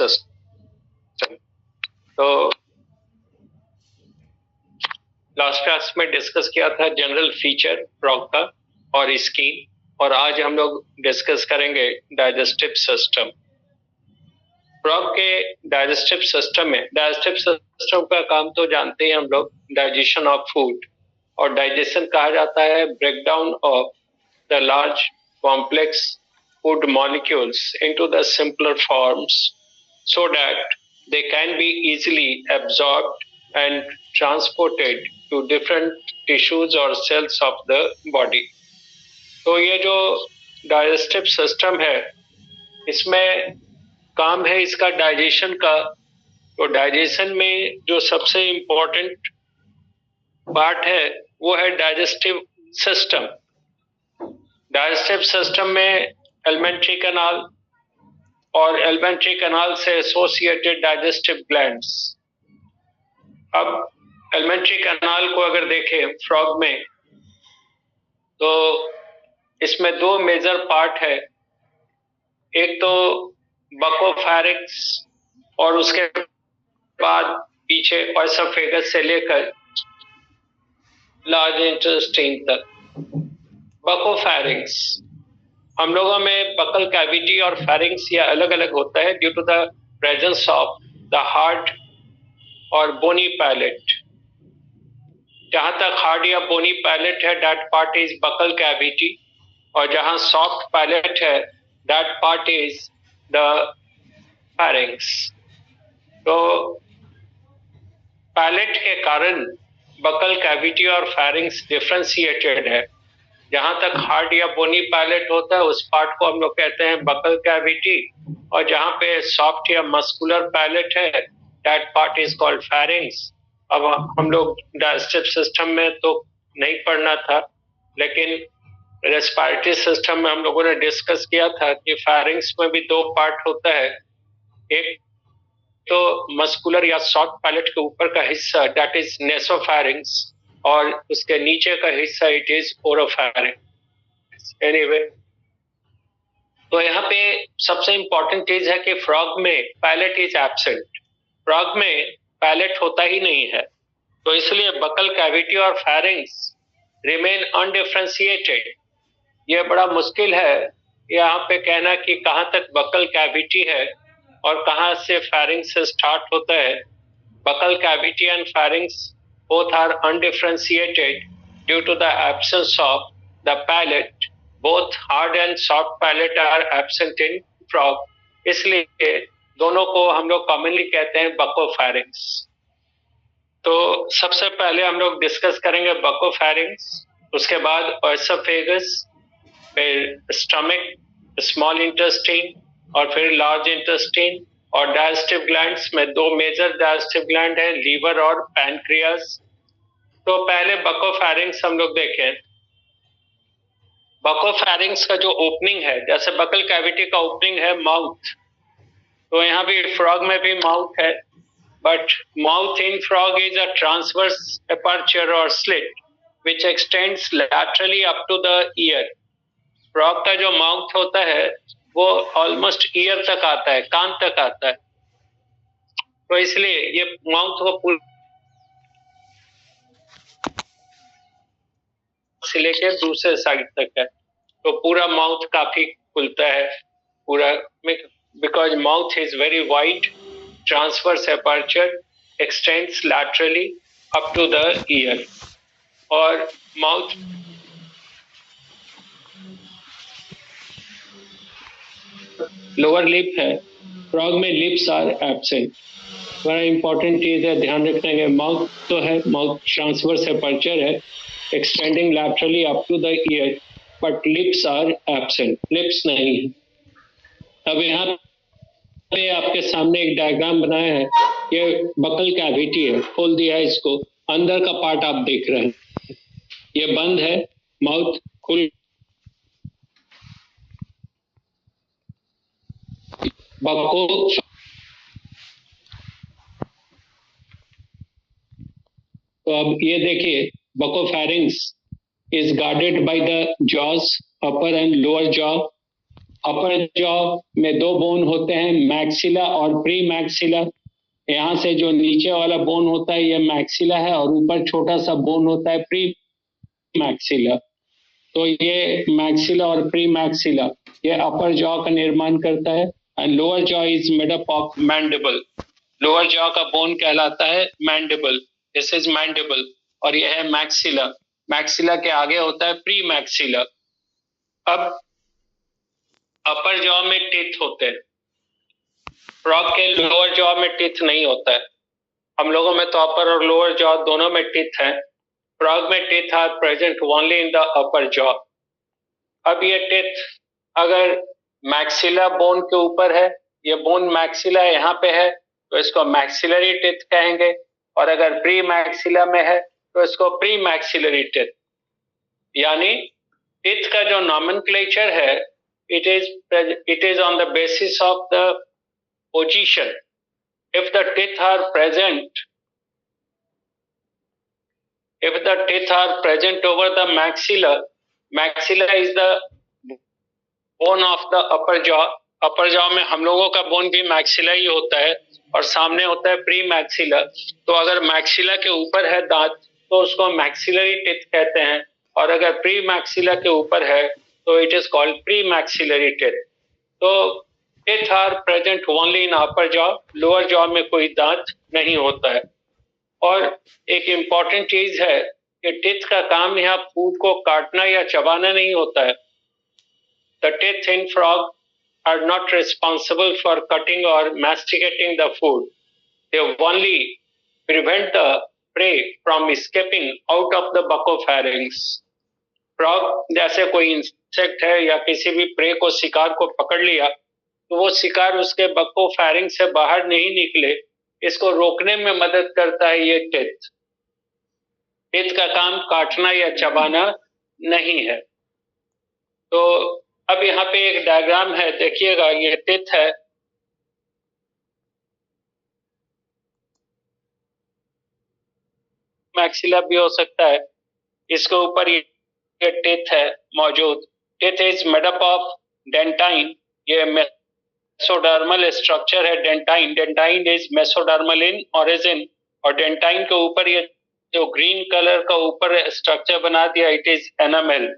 System. तो last class में discuss किया था जनरल फीचर फ्रॉग का और स्किन, और आज हम लोग डिस्कस करेंगे डाइजेस्टिव सिस्टम। फ्रॉग के डाइजेस्टिव सिस्टम में, डाइजेस्टिव सिस्टम का काम तो जानते हैं हम लोग, डाइजेशन ऑफ फूड, और डाइजेशन कहा जाता है breakdown of the large complex food molecules into the simpler forms so that they can be easily absorbed and transported to different tissues or cells of the body। तो ये जो digestive system है, इसमें काम है इसका डाइजेशन का। तो डाइजेशन में जो सबसे इम्पोर्टेंट पार्ट है वो है डाइजेस्टिव सिस्टम। डाइजेस्टिव सिस्टम में एलिमेंट्री कैनाल और एलिमेंट्री कैनाल से एसोसिएटेड डाइजेस्टिव ग्लैंड्स। अब एलिमेंट्री कैनाल को अगर देखें फ्रॉग में, तो इसमें दो मेजर पार्ट है। एक तो बकोफैरिंक्स और उसके बाद पीछे ओएसोफेगस से लेकर लार्ज इंटेस्टाइन तक। बकोफैरिंक्स, हम लोगों में बकल कैविटी और फेरिंग्स ये अलग अलग होता है due to the presence of the hard और बोनी पैलेट। जहां तक हार्ड या बोनी पैलेट है, that part is buccal cavity, और जहां सॉफ्ट पैलेट है, that part is the pharynx. तो पैलेट के कारण बकल कैविटी और फेरिंग्स डिफरेंशिएटेड है। जहां तक हार्ड या बोनी पैलेट होता है उस पार्ट को हम लोग कहते हैं बकल कैविटी, और जहां पे सॉफ्ट या मस्कुलर पैलेट है, that part is called pharynx. अब हम लोग डाइजेस्टिव सिस्टम में तो नहीं पढ़ना था, लेकिन रेस्पिरेटरी सिस्टम में हम लोगों ने डिस्कस किया था कि फेरिंग्स में भी दो पार्ट होता है। एक तो मस्कुलर या सॉफ्ट पैलेट के ऊपर का हिस्सा, दैट इज नेसोफैरिंग्स, और उसके नीचे का हिस्सा इट इज ओरोफैरिंग्स। एनीवे, तो यहाँ पे सबसे इंपॉर्टेंट चीज है कि फ्रॉग में पैलेट इज एब्सेंट। फ्रॉग में पैलेट होता ही नहीं है, तो इसलिए बकल कैविटी और फेरिंग्स रिमेन अनडिफरेंशिएटेड। ये बड़ा मुश्किल है यहाँ पे कहना कि कहाँ तक बकल कैविटी है और कहाँ से फेरिंग्स स्टार्ट होता है। Buccal cavity and pharynx both are undifferentiated due to the absence of the palate. Both hard and soft palate are absent in frog, इसलिए दोनों को हम लोग कॉमनली कहते हैं बकोफैरिंग्स। तो सबसे पहले हम लोग डिस्कस करेंगे बकोफैरिंग्स, उसके बाद ओएसोफेगस, फिर स्टमक, स्मॉल इंटेस्टाइन और फिर लार्ज इंटेस्टाइन। और डाइजेस्टिव ग्लैंड्स में दो मेजर डाइजेस्टिव ग्लैंड है, लीवर और पैनक्रियास। तो पहले बकोफैरिंग्स हम लोग देखें। बकोफैरिंग्स का जो ओपनिंग है, जैसे बकल कैविटी का ओपनिंग है माउथ, तो यहाँ भी फ्रॉग में भी माउथ है, but mouth in frog is a transverse aperture और slit which extends laterally up to the ear. Frog का जो माउथ होता है वो ऑलमोस्ट ईयर तक आता है, कान तक आता है। तो इसलिए ये माउथ को से लेकर दूसरे साइड तक है, तो पूरा माउथ काफी खुलता है पूरा, because mouth is very wide, transverse aperture, extends laterally up to the ear. और माउथ लोअर लिप है, फ्रॉग में लिप्स आर एब्सेंट। बड़ा इंपॉर्टेंट चीज है, ध्यान रखना है। माउथ तो है, माउथ ट्रांसवर्स अपर्चर है, extending laterally up to the ear, but lips are absent, lips नहीं है। अब यहाँ पे आपके सामने एक डायग्राम बनाया है, ये बकल कैविटी है, खोल दिया है इसको, अंदर का पार्ट आप देख रहे हैं, ये बंद है, माउथ खुल, बको। तो अब ये देखिए, buccopharynx is guarded by the jaws, upper and lower jaw, upper jaw में दो बोन होते हैं, मैक्सिला और प्री मैक्सिला। यहाँ से जो नीचे वाला बोन होता है ये मैक्सिला है, और ऊपर छोटा सा बोन होता है प्री मैक्सिला। तो ये मैक्सिला और प्री मैक्सिला ये अपर जॉ का निर्माण करता है। And lower jaw is made up of mandible. Lower jaw का बोन कहलाता है मैंडिबल। This is mandible. और यह है मैक्सिला। मैक्सिला के आगे होता है प्री मैक्सिला। अब अपर जॉ में टीथ होते हैं, फ्रॉग के लोअर जॉ में टीथ नहीं होता है। हम लोगों में तो अपर और लोअर जॉ दोनों में टीथ है। फ्रॉग में teeth are present only in the upper jaw. अब ये टीथ अगर मैक्सिला बोन के ऊपर है, ये बोन मैक्सिला यहाँ पे है, तो इसको मैक्सिलरी टीथ कहेंगे। और अगर प्री मैक्सिला में है तो इसको प्री मैक्सिलरी टीथ। यानी टीथ का जो नॉमेनक्लेचर है, it is on the basis of the position. If the teeth are present, if the teeth are present over the maxilla, maxilla is the bone of the upper jaw. Upper jaw में हम लोगों का bone भी maxilla ही होता है, और सामने होता है प्री मैक्सिला। तो अगर मैक्सिला के ऊपर है दांत तो उसको मैक्सिलरी टीथ कहते हैं, और अगर प्री मैक्सिला के ऊपर है तो it is called premaxillary teeth. तो teeth are present only in upper jaw, lower jaw में कोई दांत नहीं होता है। और एक इम्पॉर्टेंट चीज है कि टीथ का काम यहाँ फूड को काटना या चबाना नहीं होता है। The teeth in frog are not responsible for cutting or masticating the food. They only prevent the prey from escaping out of the buccopharynx. Frog जैसे कोई इंसेक्ट है या किसी भी प्रे को, शिकार को पकड़ लिया, तो वो शिकार उसके बक्कोफेरिंक्स से बाहर नहीं निकले, इसको रोकने में मदद करता है ये टीथ। टीथ का काम काटना या चबाना नहीं है। तो अब यहाँ पे एक डायग्राम है, देखिएगा, ये टीथ है। मैक्सिला भी हो सकता है। इसके ऊपर ये टीथ है मौजूद। Teeth is made up of dentine. ये मेसोडर्मल स्ट्रक्चर है dentine. Dentine is mesodermal in origin. और डेंटाइन के ऊपर ये जो ग्रीन कलर का ऊपर स्ट्रक्चर बना दिया, इट इज एनामेल।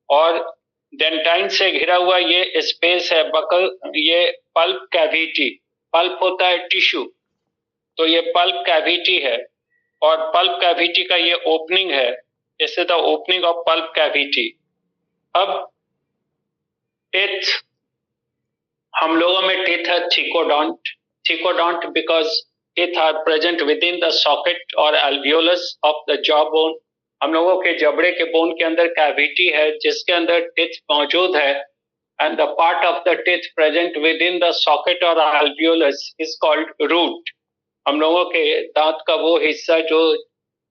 और डेंटाइन से घिरा हुआ ये स्पेस है बकल, ये पल्प कैविटी। पल्प होता है टिश्यू, तो ये पल्प कैविटी है, और पल्प कैविटी का ये ओपनिंग है। This is the opening of pulp cavity. अब टीथ, हम लोगों में टीथ है thecodont. Thecodont because teeth are present with in the socket और alveolus of the jaw bone. हम लोगों के जबड़े के बोन के अंदर कैविटी है जिसके अंदर टीथ मौजूद है, and the part of the teeth present with in the socket और एल्वियोलस इज कॉल्ड रूट। हम लोगों के दांत का वो हिस्सा जो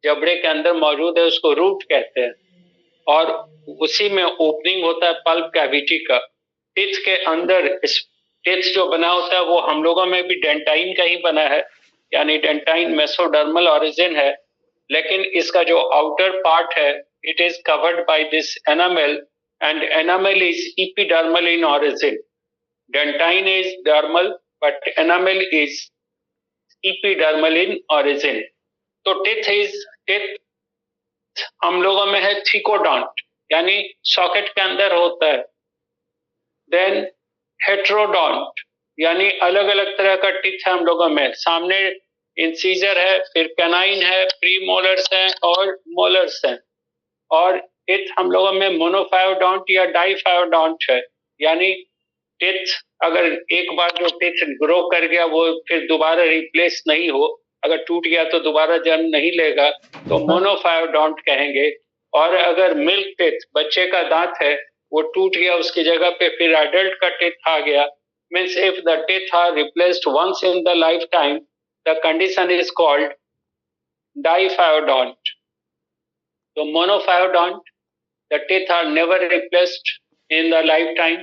जबड़े के अंदर मौजूद है उसको रूट कहते हैं, और उसी में ओपनिंग होता है पल्प कैविटी का। टीथ के अंदर टीथ जो बना होता है वो हम लोगों में भी डेंटाइन का ही बना है, यानी डेंटाइन मेसोडर्मल ओरिजिन है। लेकिन इसका जो आउटर पार्ट है, it is covered by this enamel, and enamel is epidermal in origin. Dentine is dermal but enamel is epidermal in origin. तो टीथ हम लोगों में है थिकोडोंट, यानी सॉकेट के अंदर होता है। देन हेट्रोडोंट, यानी अलग अलग तरह का टीथ है हम लोगों में। सामने इंसीजर है, फिर कैनाइन है, प्री मोलर्स हैं और मोलर्स हैं। और टीथ हम लोगों में मोनोफायोडोंट या डाइफायोडोंट है, यानी टीथ अगर एक बार जो टीथ ग्रो कर गया वो फिर दोबारा रिप्लेस नहीं हो, अगर टूट गया तो दोबारा जन्म नहीं लेगा, तो मोनोफायोडोंट कहेंगे। और अगर मिल्क टीथ, बच्चे का दांत है, वो टूट गया, उसकी जगह पे फिर एडल्ट का टीथ आ गया, means if the teeth are replaced once in the life time, the condition is called diphyodont. तो monophyodont, the teeth are never replaced in the lifetime,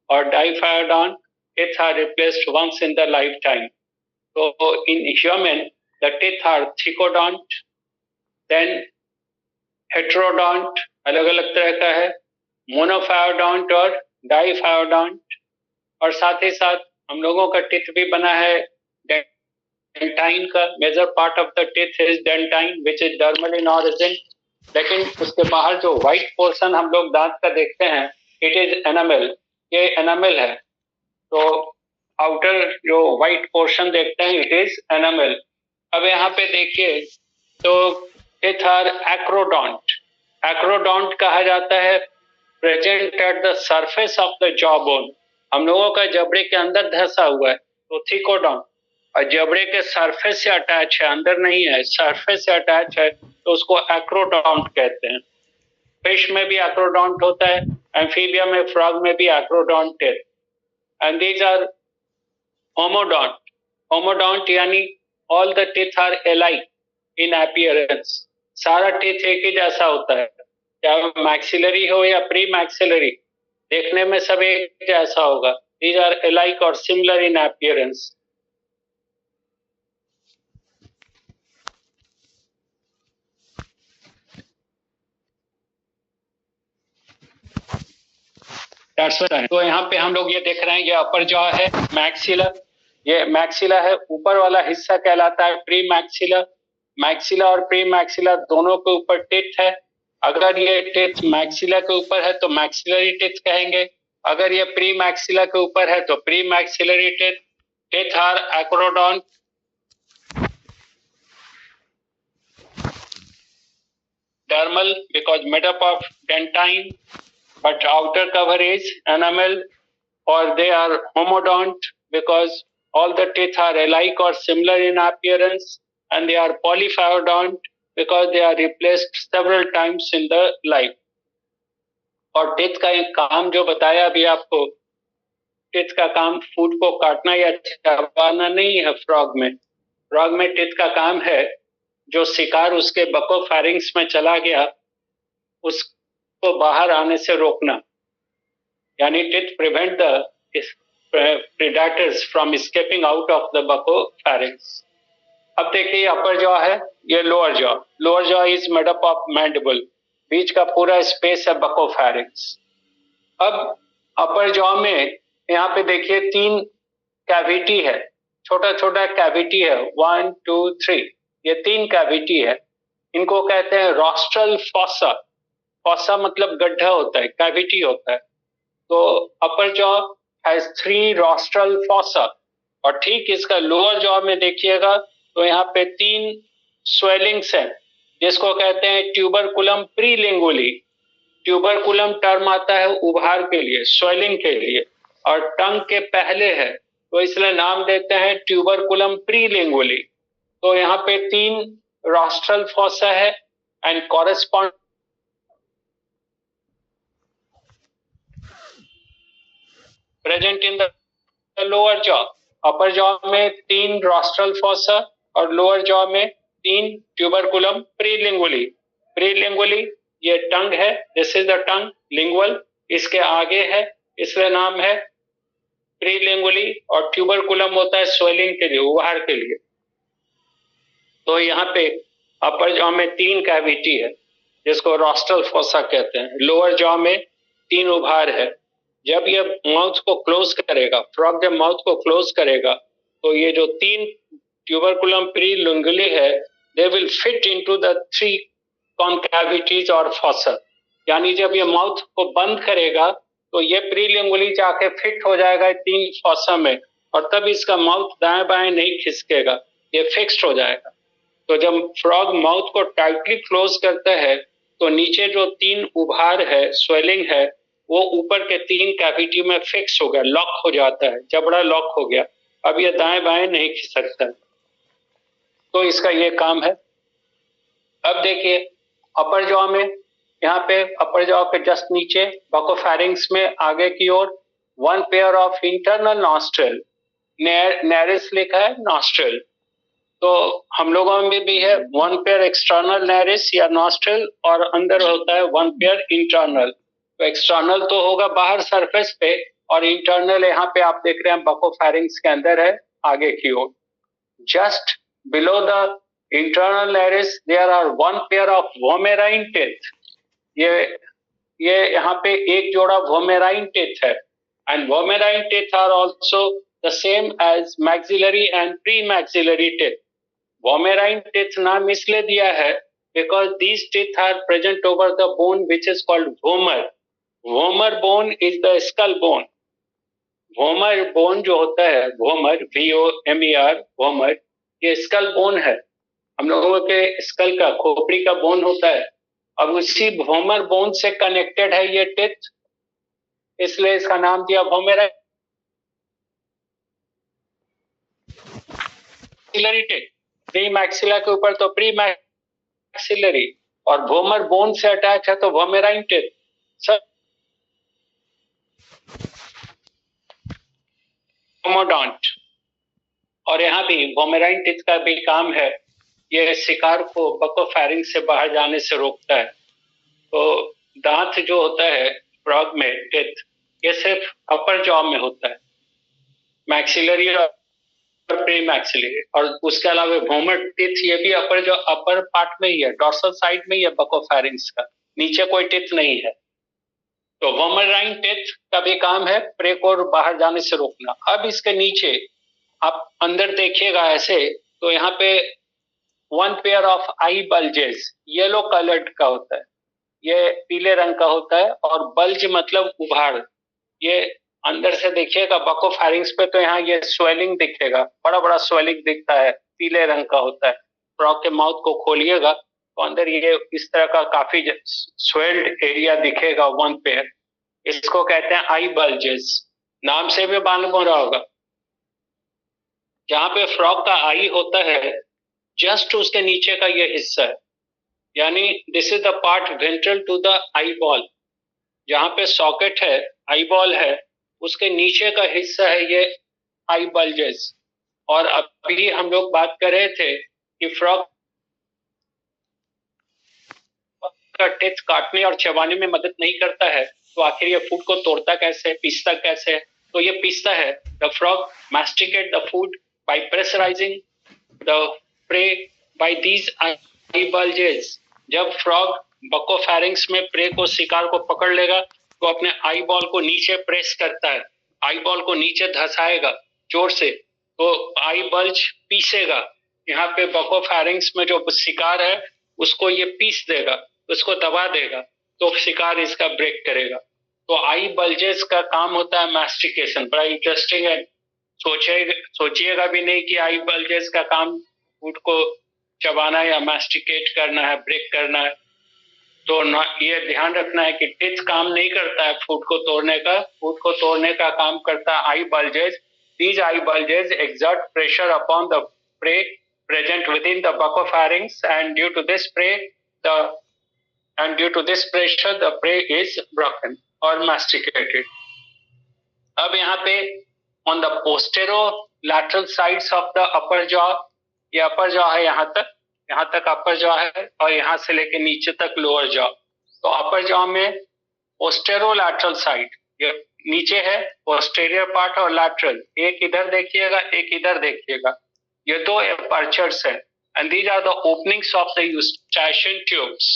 or diphyodont, teeth are replaced once in the lifetime. So in human, the teeth are thicodont, then heterodont, अलग अलग तरह का है, मोनोफायोडोंट और डाइफायोडॉन्ट, और साथ ही साथ हम लोगों का टिथ भी बना है डेंटाइन का। Major part of the teeth is dentine which is dermal in origin. लेकिन उसके बाहर जो व्हाइट पोर्शन हम लोग दांत का देखते हैं, इट इज एनामेल, ये एनामेल है। तो आउटर जो व्हाइट पोर्शन देखते हैं, इट इज एनामेल। अब यहाँ पे देखिए तो टिथ आर एक्रोडोंट। एक्रोडोंट कहा जाता है present at the surface of the jaw bone. हम लोगों का जबड़े के अंदर धंसा हुआ है तो थिकोडोंट, और जबड़े के सरफेस से अटैच है, अंदर नहीं है, सरफेस से अटैच है, तो उसको एक्रोडोंट कहते हैं। फिश में भी एक्रोडोंट होता है, एम्फीबिया में, फ्रॉग में भी एक्रोडोंट है। And these are homodont. Homodont यानी all the teeth are alike in appearance. सारा टीथ एक ही जैसा होता है, चाहे मैक्सिलरी हो या प्री मैक्सिलरी, देखने में सब एक जैसा होगा। दीज आर एलाइक और सिमिलर इन अपीयरेंस। तो यहाँ पे हम लोग ये देख रहे हैं, ये अपर जॉ है, मैक्सिला, ये मैक्सिला है, ऊपर वाला हिस्सा कहलाता है प्री मैक्सिला। मैक्सिला और प्री मैक्सिला दोनों के ऊपर टिथ है। अगर ये टिथ मैक्सिला के ऊपर है तो मैक्सिलरी टिथ कहेंगे, अगर ये प्री मैक्सिला के ऊपर है तो premaxillary teeth. Teeth are acrodont, dermal because made up of dentine, but outer cover is enamel, or they are homodont because all the teeth are alike or similar in appearance, and they are polyphyodont because they are replaced several times in the life. और teeth का एक काम जो बताया अभी आपको, teeth का काम फूड को काटना या चबाना नहीं है फ्रॉग में। फ्रॉग में टीथ का काम है जो शिकार उसके बकोफेरिंग्स में चला गया उसको बाहर आने से रोकना, यानी teeth prevent the predators from escaping out of the buccopharynx. अब देखिए अपर जॉ है, ये lower jaw. Lower jaw is made up of mandible, बीच का पूरा स्पेस है बकोफेरिंग्स। अब अपर जॉ में यहाँ पे देखिए 3 कैविटी है, छोटा छोटा कैविटी है, 1 2 3, ये 3 कैविटी है। इनको कहते हैं रॉस्ट्रल फॉसा। फॉसा मतलब गड्ढा होता है, कैविटी होता है। तो अपर जॉ हैज 3 रॉस्ट्रल फॉसा। और ठीक इसका लोअर जॉ में देखिएगा तो यहाँ पे 3 स्वेलिंग्स हैं, जिसको कहते हैं ट्यूबरकुलम प्रीलिंगुली। ट्यूबरकुलम टर्म आता है उभार के लिए, स्वेलिंग के लिए, और टंग के पहले है तो इसलिए नाम देते हैं ट्यूबरकुलम प्रीलिंगुली। तो यहाँ पे 3 रॉस्ट्रल फॉसा है and correspond present in the lower jaw. Upper jaw में 3 रॉस्ट्रल फॉसा और लोअर जॉ में 3 ट्यूबरकुलम प्रीलिंगुली। प्रीलिंगुली ये टंग है, this is the tongue, lingual इसके आगे है, इसलिए नाम है प्रीलिंगुली, और ट्यूबरकुलम होता है स्वेलिंग के लिए, उभार के लिए। तो यहाँ पे अपर जॉ में 3 कैविटी है जिसको रॉस्ट्रल फॉसा कहते हैं, लोअर जॉ में 3 उभार है। जब ये माउथ को क्लोज करेगा, फ्रॉग जब माउथ को क्लोज करेगा तो ये जो 3 ट्यूबरकुलम प्रीलिंगुली है, they will fit into the 3 कॉन्कैविटीज और फॉसा। यानी जब ये माउथ को बंद करेगा तो ये प्रीलिंगुली जाके फिट हो जाएगा 3 फॉसा में, और तब इसका माउथ दाएं बाएं नहीं खिसकेगा, ये फिक्स्ड हो जाएगा। तो जब फ्रॉग माउथ को टाइटली क्लोज करता है तो नीचे जो 3 उभार है, स्वेलिंग है, वो ऊपर के 3 कैविटी में फिक्स हो गया, लॉक हो जाता है, जबड़ा लॉक हो गया, अब ये दाएं बाएं नहीं खिसकता। तो इसका ये काम है। अब देखिए अपर जॉ में, यहाँ पे अपर जॉ के जस्ट नीचे बकोफेरिंग्स में आगे की ओर 1 पेयर ऑफ इंटरनल नॉस्ट्रल, नैरिस लिखा है नॉस्ट्रल, तो हम लोगों में भी है 1 पेयर एक्सटर्नल नैरिस या नॉस्ट्रल, और अंदर होता है 1 पेयर इंटरनल। तो एक्सटर्नल तो होगा बाहर सरफेस पे, और इंटरनल यहाँ पे आप देख रहे हैं बकोफेरिंग्स के अंदर है आगे की ओर। Just below the internal iris there are 1 pair of vomerine teeth। ये ये यहाँ पे एक जोड़ा वोमेराइन टिथ है, and vomerine teeth are also the same as maxillary and premaxillary teeth. Vomerine teeth नाम इसलिए दिया है because these teeth are present over the bone which is called vomer. Vomer bone is the skull bone. Vomer bone जो होता है, vomer VOMER, vomer, ये skull bone है। हम लोगों के स्कल का, खोपड़ी का बोन होता है। अब उसी वोमर बोन से कनेक्टेड है ये टिथ, इसलिए इसका नाम दिया वोमेराइन मैक्सिलरी टिथ। प्री मैक्सिला के ऊपर तो प्री मैक्सिलरी, और वोमर बोन से अटैच है तो वोमेराइन टिथ। होमोडोंट, और यहाँ भी वोमेराइन टिथ का भी काम है, ये शिकार को बकोफेरिंक्स से बाहर जाने से रोकता है। तो दांत जो होता है फ्रॉग में, टिथ, ये सिर्फ अपर जॉ में होता है, मैक्सिलरी और प्री मैक्सिलरी, और उसके अलावा वोमर टिथ ये भी अपर पार्ट में ही है, डॉर्सल साइड में ही है बकोफेरिंक्स का, नीचे कोई टिथ नहीं है। तो वोमेराइन टिथ का भी काम है प्रे को बाहर जाने से रोकना। अब इसके नीचे आप अंदर देखिएगा ऐसे, तो यहाँ पे one pair of I bulges yellow coloured का होता है, ये पीले रंग का होता है, और बल्ज मतलब उभाड़। ये अंदर से देखिएगा बकोफेरिंक्स पे, तो यहाँ ये स्वेलिंग दिखेगा, बड़ा बड़ा स्वेलिंग दिखता है, पीले रंग का होता है। फ्रॉग के माउथ को खोलिएगा तो अंदर ये इस तरह का काफी स्वेल्ड एरिया दिखेगा, वन पेयर। इसको कहते हैं आई बल्जेस, नाम से भी मालूम हो रहा होगा। जहां पे फ्रॉग का आई होता है, जस्ट उसके नीचे का ये हिस्सा है, यानी this is the part ventral to the eyeball. जहां पे सॉकेट है, आई बॉल है, उसके नीचे का हिस्सा है ये आई बल्जेस। और अभी हम लोग बात कर रहे थे कि फ्रॉग का टिथ काटने और चबाने में मदद नहीं करता है, तो आखिर ये फूड को तोड़ता कैसे, पीसता कैसे? तो ये पीसता है, the frog masticate the food by pressurising the prey by these eye bulges. जब फ्रॉग बकोफेरिंक्स में प्रे को, शिकार को पकड़ लेगा, तो अपने आई बॉल को नीचे प्रेस करता है, आई बॉल को नीचे धसाएगा जोर से, तो आई बल्ज पीसेगा। यहाँ पे बकोफेरिंक्स में जो शिकार है उसको ये पीस देगा, उसको दबा देगा, तो शिकार इसका ब्रेक करेगा। तो आई बल्जेस का काम होता है मैस्टिकेशन। बड़ा इंटरेस्टिंग है, सोचिएगा भी नहीं कि आई बल्जेस का काम फूड को चबाना या मैस्टिकेट करना है, ब्रेक करना है। तो ये ध्यान रखना है कि टिथ काम नहीं करता है फूड को तोड़ने का, फूड को तोड़ने का काम करता है आई bulges. These eye bulges exert pressure upon the prey present within the buccopharynx, and due to this pressure the prey is broken or masticated. अब यहाँ पे on the posterolateral sides of the upper jaw, ये अपर jaw है, यहाँ तक अपर jaw है, और यहाँ से लेके नीचे तक लोअर जॉ। तो अपर जॉ में पोस्टेरोलैटरल साइड, ये नीचे है पोस्टेरियर पार्ट और लैटरल, एक इधर देखिएगा, एक इधर देखिएगा, ये दो एपर्चर्स हैं, and these are the openings of the Eustachian tubes.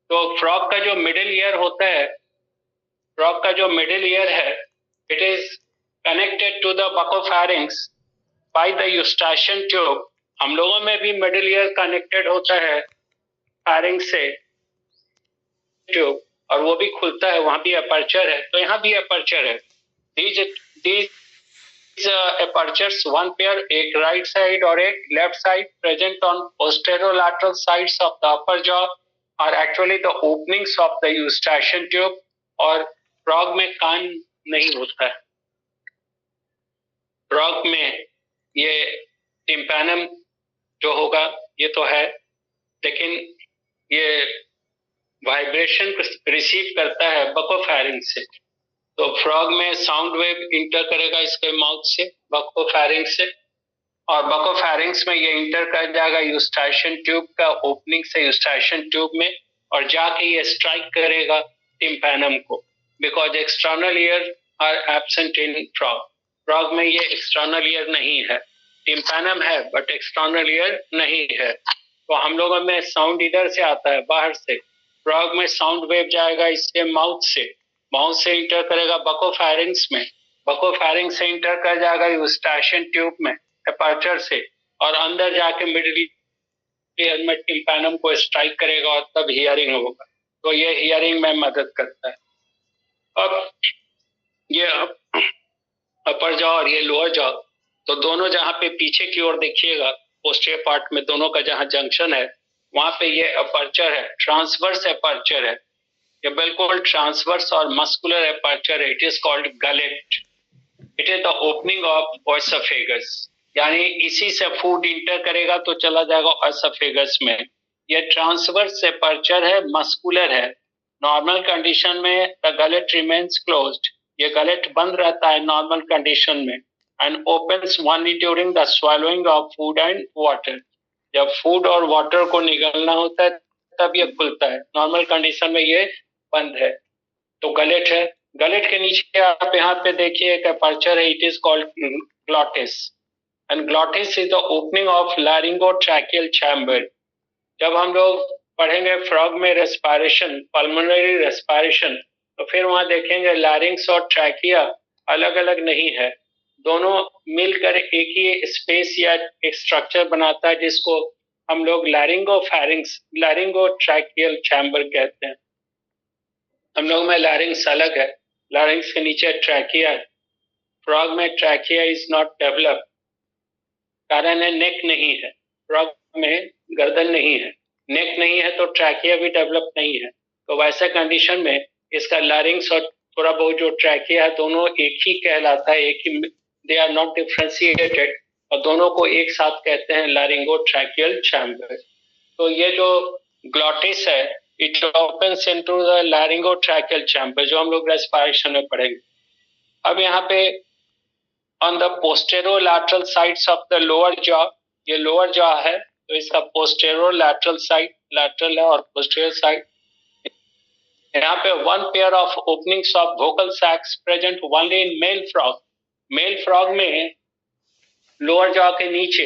तो फ्रॉग का जो मिडिल ईयर होता है, फ्रॉग का जो मिडिल ईयर है, it is connected to the buccopharynx by the Eustachian tube. हम लोगों में भी मिडिल ईयर कनेक्टेड होता है फेरिंक्स से ट्यूब, और वो भी खुलता है, वहां भी अपर्चर है, तो यहाँ भी अपर्चर है। These apertures, one pair, एक राइट साइड और एक left side, present on posterolateral sides of the upper jaw, are actually the openings of the eustachian tube। और फ्रॉग में कान नहीं होता है, फ्रॉग में ये टिम्पैनम जो होगा ये तो है, लेकिन ये वाइब्रेशन रिसीव करता है बकोफेरिंक्स से। तो फ्रॉग में साउंड वेव इंटर करेगा इसके माउथ से, बकोफेरिंक्स से, और बकोफेरिंक्स में ये इंटर कर जाएगा यूस्टेशियन ट्यूब का ओपनिंग से यूस्टेशियन ट्यूब में, और जाके ये स्ट्राइक करेगा टिम्पैनम को, because external ear are absent in frog. Frog में ये एक्सटर्नल ईयर नहीं है, टिम्पैनम है बट एक्सटर्नल ईयर नहीं है। तो हम लोगों में साउंड इधर से आता है, बाहर से, फ्रॉग में साउंड वेव जाएगा इसके माउथ से इंटर करेगा बकोफैरिंग्स में, बकोफैरिंग्स से इंटर कर जाएगा यूस्टाशियन ट्यूब में एपर्चर से, और अंदर जाके मिडिल ईयर में टिम्पैनम को स्ट्राइक करेगा और तब हियरिंग होगा। तो ये हियरिंग में मदद करता है। अब ये अपर जॉ और ये लोअर जॉ, तो दोनों जहां पे पीछे की ओर देखिएगा पोस्टीरियर पार्ट में दोनों का जहां जंक्शन है वहां पे ये अपर्चर है, ट्रांसवर्स अपर्चर है, ये बिल्कुल ट्रांसवर्स और मस्कुलर अपर्चर है। It is called gullet. It is the opening of ओएसोफेगस, यानी इसी से फूड इंटर करेगा तो चला जाएगा ओएसोफेगस में। ये ट्रांसवर्स अपर्चर है, मस्कुलर है। नॉर्मल कंडीशन में द गलेट रिमेन्स क्लोज्ड, ये गलेट बंद रहता है नॉर्मल कंडीशन में, and opens only during the swallowing of food and water. जब फूड और वाटर को निगलना होता है तब ये खुलता है, नॉर्मल कंडीशन में ये बंद है। तो गलेट है। गलेट के नीचे आप यहाँ पे देखिए एक अपर्चर है, it is called glottis, and glottis is the opening of laryngotracheal chamber. जब हम लोग पढ़ेंगे फ्रॉग में रेस्पिरेशन, पल्मोनरी रेस्पिरेशन, तो फिर वहां देखेंगे लैरिंग्स और ट्रैकिया अलग अलग नहीं है, दोनों मिलकर एक ही स्पेस या एक स्ट्रक्चर बनाता है जिसको हम लोग लैरिंगोफैरिंग्स, लैरिंगोट्रैकियल चैम्बर कहते हैं। हम लोग में लैरिंग्स अलग है, लैरिंग्स के नीचे ट्रैकिया है। फ्रॉग में ट्रैकिया इज नॉट डेवलप, कारण है नेक नहीं है, फ्रॉग में गर्दन नहीं है, नेक नहीं है तो ट्रैकिया भी डेवलप नहीं है। तो वैसे कंडीशन में इसका लैरिंग्स और थोड़ा बहुत जो ट्रैकिया है दोनों एक ही कहलाता है, एक ही, दे आर नॉट डिफरेंशिएटेड, और दोनों को एक साथ कहते हैं लैरिंगोट्रैकियल चैम्बर। तो ये जो ग्लॉटिस है it opens into the laryngotracheal chamber, जो हम लोग रेस्पिरेशन में पढ़ेंगे। अब यहाँ पे on the posterolateral sides of the lower jaw, ये लोअर जॉ है तो इसका पोस्टेरोलैटरल साइड, लैटरल है और पोस्टीरियर साइड, यहाँ पे one pair of openings of vocal sacs present only in male frog. Male frog में लोअर जॉ के नीचे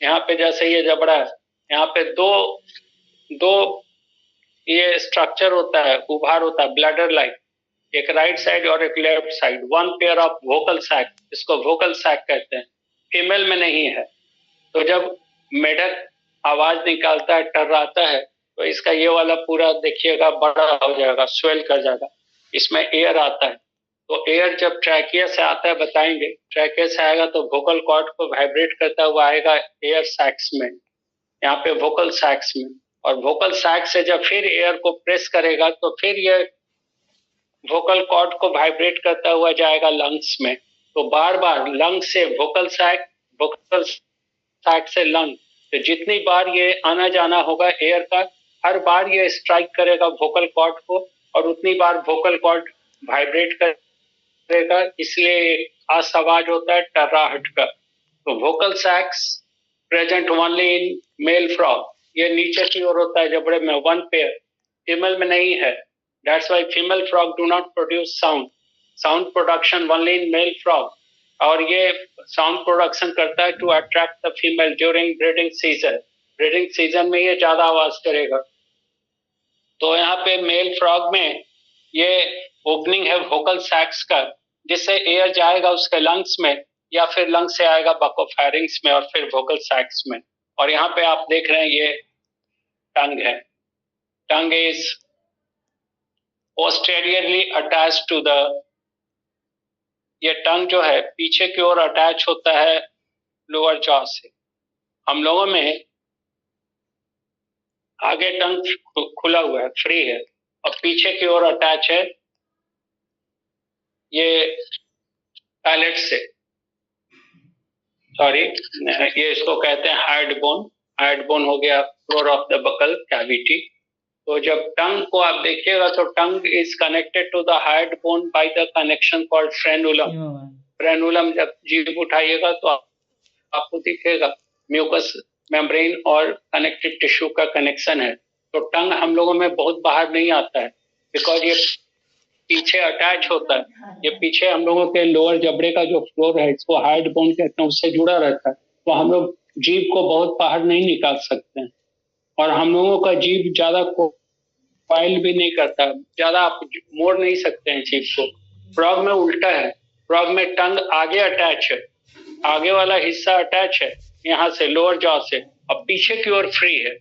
यहाँ पे जैसे ये जबड़ा है, यहाँ पे दो ये स्ट्रक्चर होता है, उभार होता है ब्लैडर लाइक, एक राइट साइड और एक left side, one pair of vocal sac, इसको वोकल सैक कहते हैं। फीमेल में नहीं है। तो जब मेढक आवाज निकालता है, टर्राता है, तो इसका ये वाला पूरा देखिएगा बड़ा हो जाएगा, स्वेल कर जाएगा, इसमें एयर आता है। तो एयर जब ट्रैकिया से आता है, बताएंगे ट्रैकिया से आएगा तो वोकल कॉर्ड को वाइब्रेट करता हुआ आएगा एयर सैक्स में, यहाँ पे वोकल सैक्स में, और वोकल सैक से जब फिर एयर को प्रेस करेगा तो फिर ये वोकल कॉर्ड को वाइब्रेट करता हुआ जाएगा लंग्स में। तो बार बार लंग से वोकल सैक, वोकल सैक से लंग, तो जितनी बार ये आना जाना होगा एयर का, हर बार ये स्ट्राइक करेगा वोकल कॉर्ड को और उतनी बार वोकल कॉर्ड वाइब्रेट करेगा, इसलिए खास आवाज होता है टर्राहट का। तो vocal sacs present only in male frog, ये नीचे की ओर होता है जबड़े में, वन पेयर, फीमेल में नहीं है। That's why female frog do not produce sound. Sound production only in male frog. और ये साउंड प्रोडक्शन करता है to attract the female during breeding season. Breeding season में ये ज्यादा आवाज करेगा। तो यहाँ पे मेल फ्रॉग में ये ओपनिंग है वोकल सैक्स का, जिससे एयर जाएगा उसके लंग्स में या फिर लंग से आएगा बकोफैरिंग्स में और फिर वोकल सैक्स में। और यहाँ पे आप देख रहे हैं ये टंग है, tongue is posteriorly attached to the, ये टंग जो है पीछे की ओर अटैच होता है लोअर जॉ से। हम लोगों में आगे टंग खुला हुआ है, फ्री है, और पीछे की ओर अटैच है ये पैलेट से, सॉरी ये इसको कहते हैं हार्ड बोन। हार्ड बोन हो गया floor of the buccal cavity. तो जब टंग को आप देखिएगा तो tongue is connected to the hard bone by the connection called frenulum. Frenulum जब जीभ उठाइएगा तो आपको दिखेगा म्यूकस मेम्ब्रेन और कनेक्टिव टिश्यू का कनेक्शन है। तो टंग हम लोगों में बहुत बाहर नहीं आता है, बिकॉज ये पीछे अटैच होता है, ये पीछे हम लोगों के लोअर जबड़े का जो फ्लोर है इसको हार्ड बोन कहते हैं, उससे जुड़ा रहता है। तो हम लोग जीभ को बहुत बाहर नहीं निकाल सकते हैं, और हम लोगों का जीभ ज्यादा कॉइल भी नहीं करता, ज्यादा आप मोड़ नहीं सकते हैं जीभ को। फ्रॉग में उल्टा है, फ्रॉग में टंग आगे अटैच है, आगे वाला हिस्सा अटैच है यहाँ से लोअर जॉ से, और पीछे की ओर फ्री है।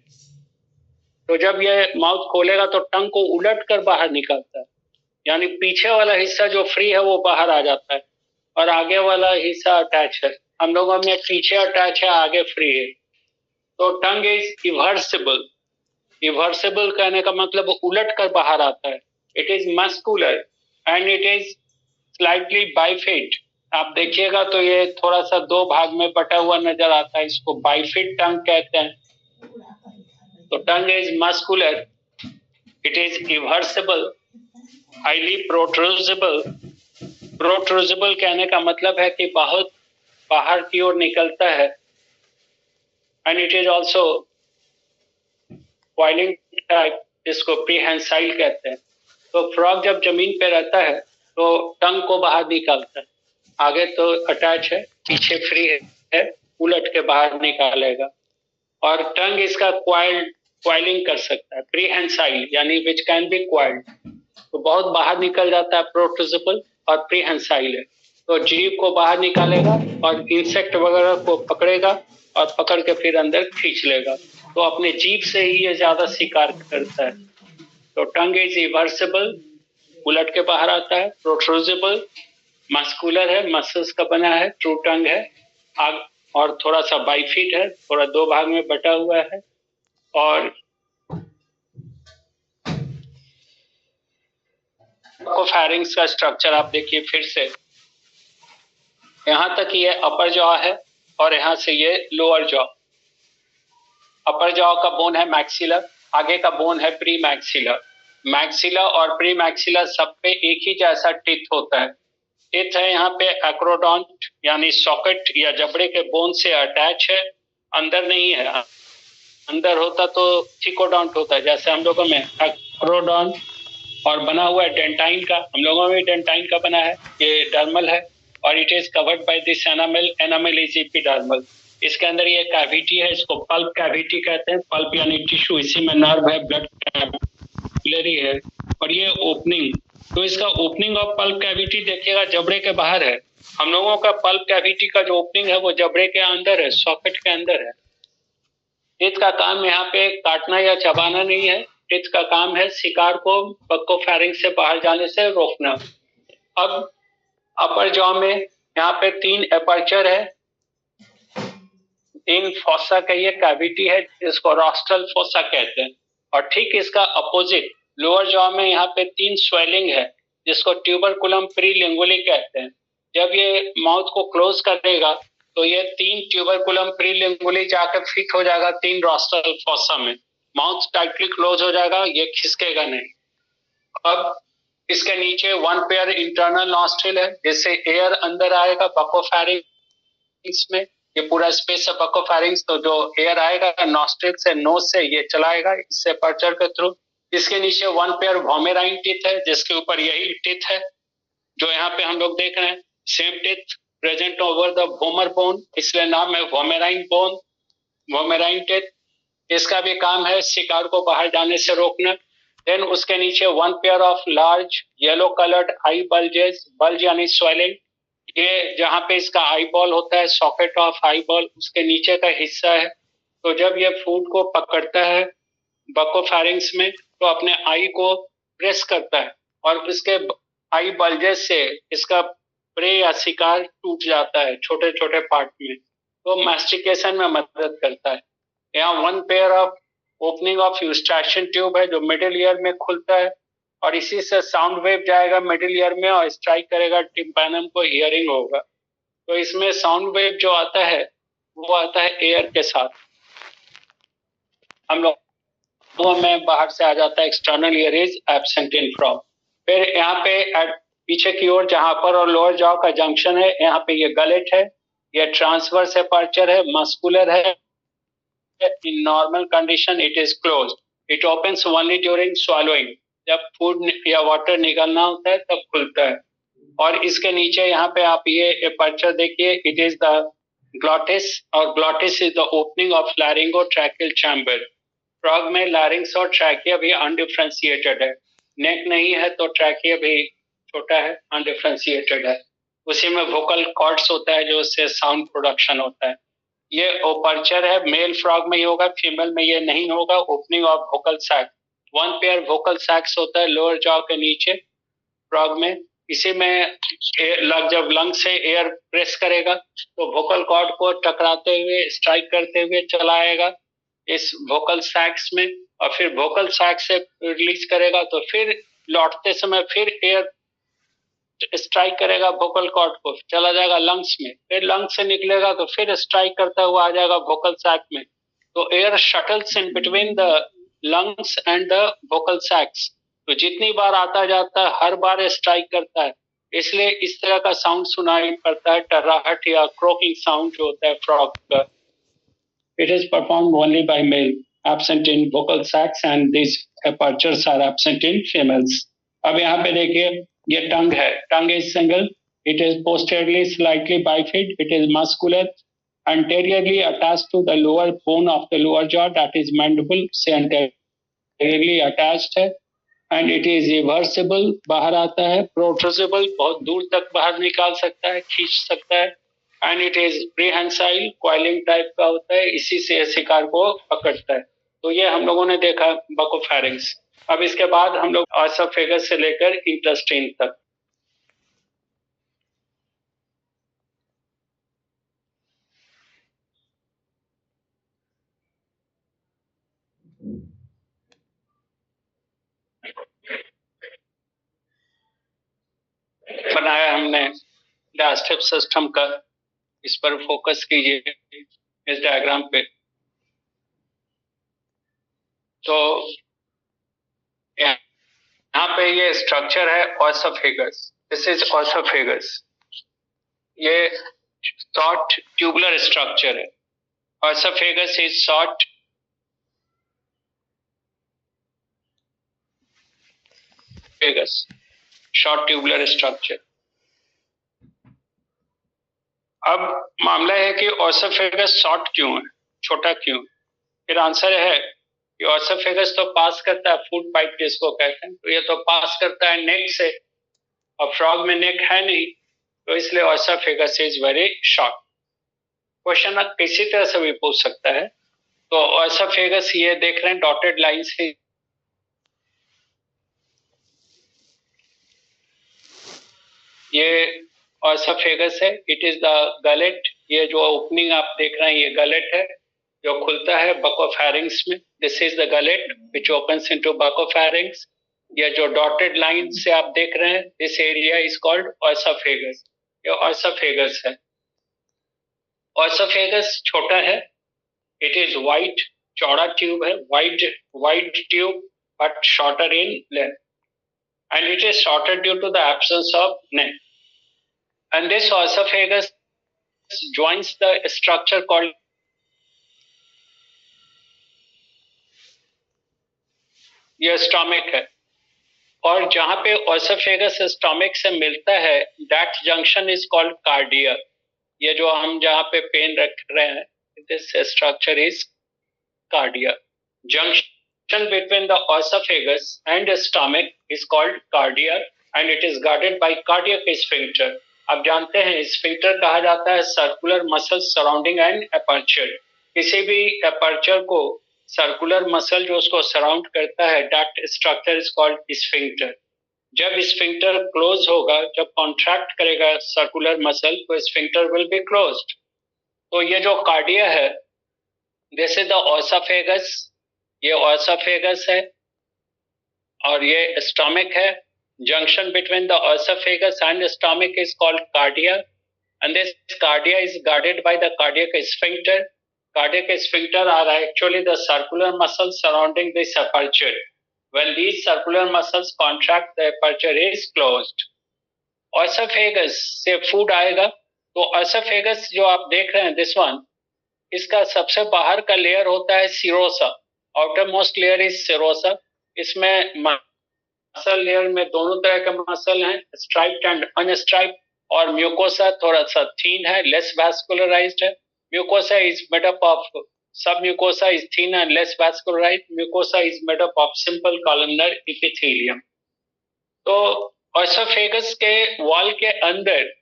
तो जब ये माउथ खोलेगा तो टंग को उलट कर बाहर निकलता है, यानी पीछे वाला हिस्सा जो फ्री है वो बाहर आ जाता है और आगे वाला हिस्सा अटैच है। हम लोगों में पीछे अटैच है, आगे फ्री है। तो टंग इज इवर्सिबल। इवर्सिबल कहने का मतलब उलट कर बाहर आता है। It is muscular and it is slightly bifid. आप देखिएगा तो ये थोड़ा सा दो भाग में बटा हुआ नजर आता है, इसको बाइफिट टंग कहते हैं। तो tongue is muscular, it is eversible, highly protrusible. Protrusible कहने का मतलब है कि बहुत बाहर की ओर निकलता है। And it is also coiling type, जिसको प्रीहेंसाइल कहते हैं। तो फ्रॉग जब जमीन पे रहता है तो टंग को बाहर निकालता है, आगे तो अटैच है, पीछे फ्री है, उलट के बाहर निकालेगा। और टंग इसका क्वाइलिंग कर सकता है, प्रीहेंसाइल यानी विच कैन बी क्वाइल्ड। तो बहुत बाहर निकल जाता है प्रोट्रूजिबल, और प्रीहेंसाइल है तो जीभ को बाहर निकालेगा और इंसेक्ट वगैरह को पकड़ेगा और पकड़ के फिर अंदर खींच लेगा। तो अपने जीभ से ही ये ज्यादा शिकार करता है। तो टंग इज रिवर्सिबल, उलट के बाहर आता है। प्रोट्रूजिबल, मस्कुलर है, मसल्स का बना है, ट्रू टंग है। आग और थोड़ा सा बाइफिट है, थोड़ा दो भाग में बटा हुआ है। और फेरिंग्स का स्ट्रक्चर आप देखिए फिर से, यहां तक ये अपर जॉ है और यहां से ये लोअर जॉ। अपर जॉ का बोन है मैक्सिलर, आगे का बोन है प्री मैक्सिलर। मैक्सिलर और प्री मैक्सिलर सब पे एक ही जैसा टिथ होता है। टिथ है यहाँ पे एक्रोडोंट यानी सॉकेट या जबड़े के बोन से अटैच है, अंदर नहीं है। अंदर होता तो थिकोडोंट होता है, जैसे हम लोगों में एक्रोडोंट। और बना हुआ है डेंटाइन का, हम लोगों में डेंटाइन का बना है। ये डर्मल है और it is covered by this enamel, enamel is epidermal. इसके अंदर ये कैविटी है, इसको पल्प कैविटी कहते हैं। पल्प यानी टिश्यू, इसी में नर्व है, ब्लड कैपिलरी है। और ये ओपनिंग, तो इसका ओपनिंग ऑफ पल्प कैविटी देखिएगा जबड़े के बाहर है। हम लोगों का पल्प कैविटी का जो ओपनिंग है वो जबड़े के अंदर है, सॉकेट के अंदर है। टिथ का काम यहाँ पे काटना या चबाना नहीं है, टिथ का काम है शिकार को बक्कोफेरिंक्स से बाहर जाने से रोकना। अब अपर जॉ में यहाँ पे 3 एपर्चर है, 3 फोसा का ये कैविटी है जिसको रॉस्टल फोसा कहते हैं। और ठीक इसका अपोजिट लोअर जॉ में यहाँ पे 3 स्वेलिंग है जिसको ट्यूबरकुलम प्रीलिंगुली कहते हैं। जब ये माउथ को क्लोज करेगा तो ये 3 ट्यूबरकुलम प्रीलिंगुली जाकर फिट हो जाएगा 3 रॉस्टल फोसा में। माउथ टाइटली क्लोज हो जाएगा, ये खिसकेगा नहीं। अब इसके नीचे 1 पेयर इंटरनल नॉस्ट्रिल है जिससे एयर अंदर आएगा बकोफेरिंक्स में। ये पूरा स्पेस है बकोफेरिंक्स, तो जो एयर आएगा नॉस्ट्रिल से, नोज से ये चलाएगा इससे पर्चर के थ्रू। इसके नीचे 1 पेयर वोमेराइन टीथ है जिसके ऊपर यही टीथ है जो यहाँ पे हम लोग देख रहे हैं। Same teeth present over the vomer bone, इसलिए नाम है वोमेराइन बोन, वोमेराइन टीथ। इसका भी काम है शिकार को बाहर जाने से रोकना। देन उसके नीचे 1 pair of large yellow coloured I bulges, bulge यानी स्वेलिंग। ये जहाँ पे इसका आई बॉल होता है, सॉकेट ऑफ आई बॉल, उसके नीचे का हिस्सा है। तो जब ये फूड को पकड़ता है बकोफेरिंक्स में तो अपने आई को प्रेस करता है और उसके आई बल्जेस से इसका प्रे या शिकार टूट जाता है छोटे छोटे पार्ट में, तो मैस्टिकेशन में मदद करता है। यहाँ 1 pair of opening of Eustachian tube है जो मिडिल ईयर में खुलता है और इसी से साउंड वेव जाएगा मिडिल ईयर में और स्ट्राइक करेगा टिम्पैनम को, हियरिंग होगा। तो इसमें साउंड वेव जो आता है वो आता है एयर के साथ, हम लोग में बाहर से आ जाता है। External ear is absent in frog. फिर यहाँ पे पीछे की ओर जहां पर और लोअर जॉ का जंक्शन है, यहाँ पे ये गलेट है, ये ट्रांसवर्स एपर्चर है, मस्कुलर है। In normal condition, it is closed. It opens only during swallowing. जब फूड या वाटर निकलना होता है तब खुलता है। और इसके नीचे यहाँ पे आप ये एपर्चर देखिए, इट इज द ग्लॉटिस, और glottis is the opening of laryngotracheal chamber. Frog में लैरिंग्स और ट्रैकिया भी अनडिफरेंशिएटेड है, नेक नहीं है तो ट्रैकिया भी छोटा है, अनडिफरेंशिएटेड है। उसी में वोकल कॉर्ड्स होता है जो उससे साउंड प्रोडक्शन होता है। ये ओपर्चर है, मेल फ्रॉग में ही होगा, फीमेल में ये नहीं होगा। Opening of vocal sac, one pair vocal sacs होता है लोअर जॉ के नीचे फ्रॉग में। इसी में जब लंग से एयर प्रेस करेगा तो वोकल कॉर्ड को टकराते हुए, स्ट्राइक करते हुए चला आएगा इस वोकल सैक्स में, और फिर वोकल सैक्स से रिलीज करेगा तो फिर लौटते समय फिर एयर स्ट्राइक करेगा वोकल कॉर्ड को, चला जाएगा लंग्स में, फिर लंग्स से निकलेगा तो फिर स्ट्राइक करता हुआ आ जाएगा वोकल सैक में। तो air shuttles in between the lungs and the vocal sacs, तो जितनी बार आता जाता है हर बार स्ट्राइक करता है, इसलिए इस तरह का साउंड सुनाई पड़ता है, टर्राहट या क्रोकिंग साउंड जो होता है फ्रॉग का। It is performed only by male, absent in vocal sacs, and this apertures are absent in females. अब यहाँ पे देखिए ये टंग है, tongue is single, it is posteriorly slightly bifid, it is muscular, anteriorly attached to the lower bone of the lower jaw, that is mandible से anteriorly attached है, and it is reversible, बाहर आता है, protrusible, बहुत दूर तक बाहर निकाल सकता है, खींच सकता है, and it is prehensile, coiling type का होता है, इसी से शिकार को पकड़ता है। तो ये हम लोगों ने देखा बकोफेरिंग्स। अब इसके बाद हम लोग ऑसोफेगस से लेकर इंटेस्टाइन तक। बनाया हमने डायजेस्टिव सिस्टम का, इस पर फोकस कीजिए इस डायग्राम पे। तो यहाँ पे ये स्ट्रक्चर है ऑसोफेगस, दिस इज ऑसोफेगस। ये शॉर्ट ट्यूबुलर स्ट्रक्चर है, ऑसोफेगस इज शॉर्ट फेगस, शॉर्ट ट्यूबुलर स्ट्रक्चर। अब मामला है कि ऑसोफेगस शॉर्ट क्यों है, छोटा क्यों? फिर आंसर है कि ऑसोफेगस तो पास करता है फूड पाइप जिसको कहते हैं, तो ये तो पास करता है नेक से, और फ्रॉग में नेक है नहीं, तो इसलिए oesophagus is very short. Question किसी तरह से भी पूछ सकता है। तो ऑसोफेगस ये देख रहे हैं डॉटेड लाइन से, ये ऑसोफेगस है, इट इज द गलेट। ये जो ओपनिंग आप देख रहे हैं ये गलेट है जो खुलता है बकोफेरिंग्स में, this is the gullet which opens into buccopharynx. ये जो डॉटेड लाइन से आप देख रहे हैं, this area is called oesophagus, ये ऑसोफेगस है। ऑसोफेगस छोटा है, इट इज वाइड, चौड़ा ट्यूब है, wide tube but shorter in length, and it is shorter due to the absence of neck. And this esophagus joins the structure called ये stomach है, और जहां पे esophagus स्टोमिक से मिलता है that junction is called cardia. ये जो हम जहां पे पेन रख रहे हैं, this structure is cardia. Junction between the esophagus and stomach is called cardia, and it is guarded by cardiac sphincter. आप जानते हैं स्फिंक्टर कहा जाता है circular muscle surrounding and aperture. किसी भी एपर्चर को सर्कुलर मसल जो उसको सराउंड करता है, that structure is called sphincter. जब स्फिंक्टर क्लोज होगा, जब कॉन्ट्रैक्ट करेगा सर्कुलर मसल, तो स्फिंक्टर विल बी क्लोज्ड। तो ये जो कार्डिया है, दिस इज द ऑसोफेगस, ये ऑसोफेगस है, और ये स्टोमिक है। Junction between the oesophagus and stomach is called cardia, and this cardia is guarded by the cardiac sphincter. Cardiac sphincter are actually the circular muscles surrounding this aperture. When these circular muscles contract, the aperture is closed. Esophagus से food आएगा, तो esophagus जो आप देख रहे हैं, this one, इसका सबसे बाहर का लेयर होता है serosa, outer most layer is serosa. इसमें मसल लेयर में दोनों तरह के मसल हैं, स्ट्राइप्ड एंड अनस्ट्राइप्ड, और म्यूकोसा थोड़ा सा थीन है, लेस वैस्कुलराइज्ड है। Mucosa is made up of sub mucosa is thin and less vascularised. Mucosa is made up of simple columnar epithelium. तो ऑसोफेगस के वॉल के अंदर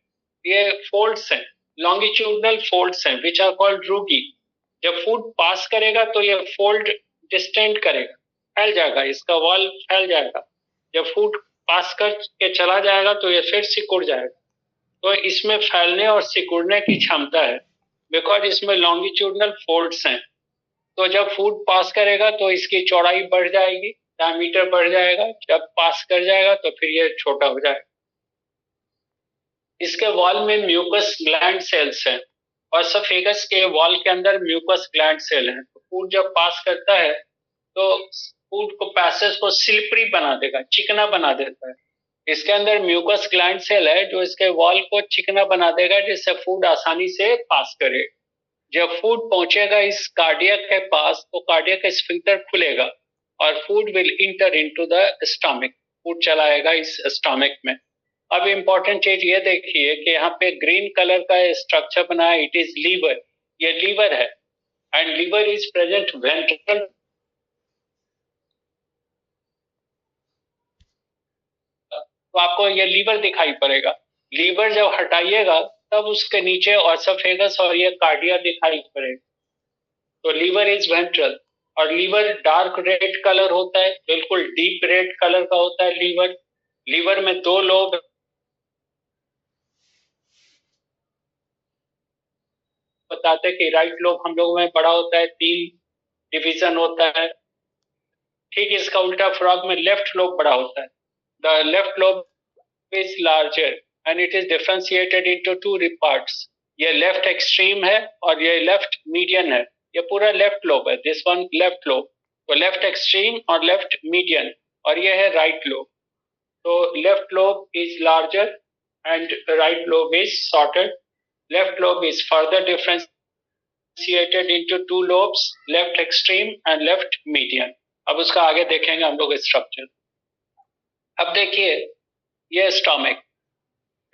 ये फोल्ड्स हैं, लॉन्गिट्यूडनल फोल्ड्स हैं, विच आर कॉल्ड रूगी. जब फूड पास करेगा तो ये फोल्ड डिस्टेंड करेगा, फैल जाएगा, इसका वॉल फैल जाएगा. जब फूड पास करके चला जाएगा तो ये फिर सिकुड़ जाएगा. तो इसमें फैलने और सिकुड़ने की क्षमता है, बिकॉज इसमें लॉन्गिट्यूडनल फोल्ड्स हैं. तो जब फूड पास करेगा तो इसकी चौड़ाई बढ़ जाएगी, डायमीटर बढ़ जाएगा. जब पास कर जाएगा तो फिर ये छोटा हो जाएगा. इसके वॉल में म्यूकस ग्लैंड सेल्स हैं. ऑसोफेगस के वॉल के अंदर म्यूकस ग्लैंड सेल हैं. तो फूड जब पास करता है तो फूड को पैसेज को स्लिपरी बना देगा, चिकना बना देता है. इसके अंदर म्यूकस ग्लैंड सेल है जो इसके वॉल को चिकना बना देगा, जिससे फूड आसानी से पास करे. जब फूड पहुंचेगा इस कार्डियक के पास तो कार्डियक स्फिंक्टर खुलेगा और food will inter into the stomach. Food चलाएगा इस स्टमक में. अब इंपॉर्टेंट चीज ये देखिए कि यहाँ पे ग्रीन कलर का स्ट्रक्चर बना है, इट इज लीवर. ये लीवर है and liver is present ventral. तो आपको ये लीवर दिखाई पड़ेगा. लीवर जब हटाइएगा तब उसके नीचे ऑसोफेगस और ये कार्डिया दिखाई पड़ेगा. तो लीवर इज वेंट्रल. और लीवर डार्क रेड कलर होता है, बिल्कुल डीप रेड कलर का होता है लीवर. लीवर में दो लोब बताते कि राइट लोब हम लोगों में बड़ा होता है, 3 डिवीजन होता है. ठीक इसका उल्टा फ्रॉग में लेफ्ट लोब बड़ा होता है. The left lobe is larger and it is differentiated into 2 parts. ये लेफ्ट एक्सट्रीम है और ये लेफ्ट मीडियन है. ये पूरा लेफ्ट लोब है, दिस वन लेफ्ट लोब. तो लेफ्ट एक्सट्रीम और लेफ्ट मीडियन, और ये है राइट लोब. तो left lobe is larger and right lobe is shorter. Left lobe is further differentiated into 2 lobes, left extreme and left median. अब उसका आगे देखेंगे हम लोग स्ट्रक्चर. अब देखिए ये स्टोमिक.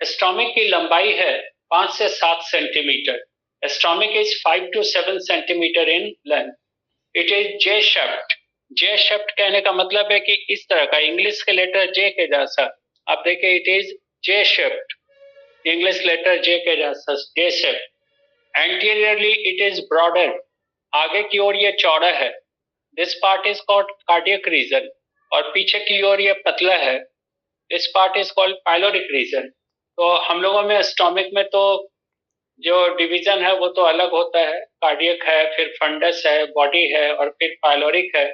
स्टोमिक की लंबाई है 5 से 7 centimetre. Stomach is 5 to 7 centimetre in length. It is J shaped. J shaped कहने का मतलब है कि इस तरह का, इंग्लिश के लेटर जे के जैसा. आप देखिए it is J shaped, English letter J के जैसा, J shaped. Anteriorly it is broader. आगे की ओर ये चौड़ा है. This part is called cardiac region. और पीछे की ओर ये पतला है. This part is called pyloric region. तो हम लोगों में स्टोमिक में तो जो डिवीजन है वो तो अलग होता है, कार्डियक है, फिर फंडस है, बॉडी है और फिर पाइलोरिक है.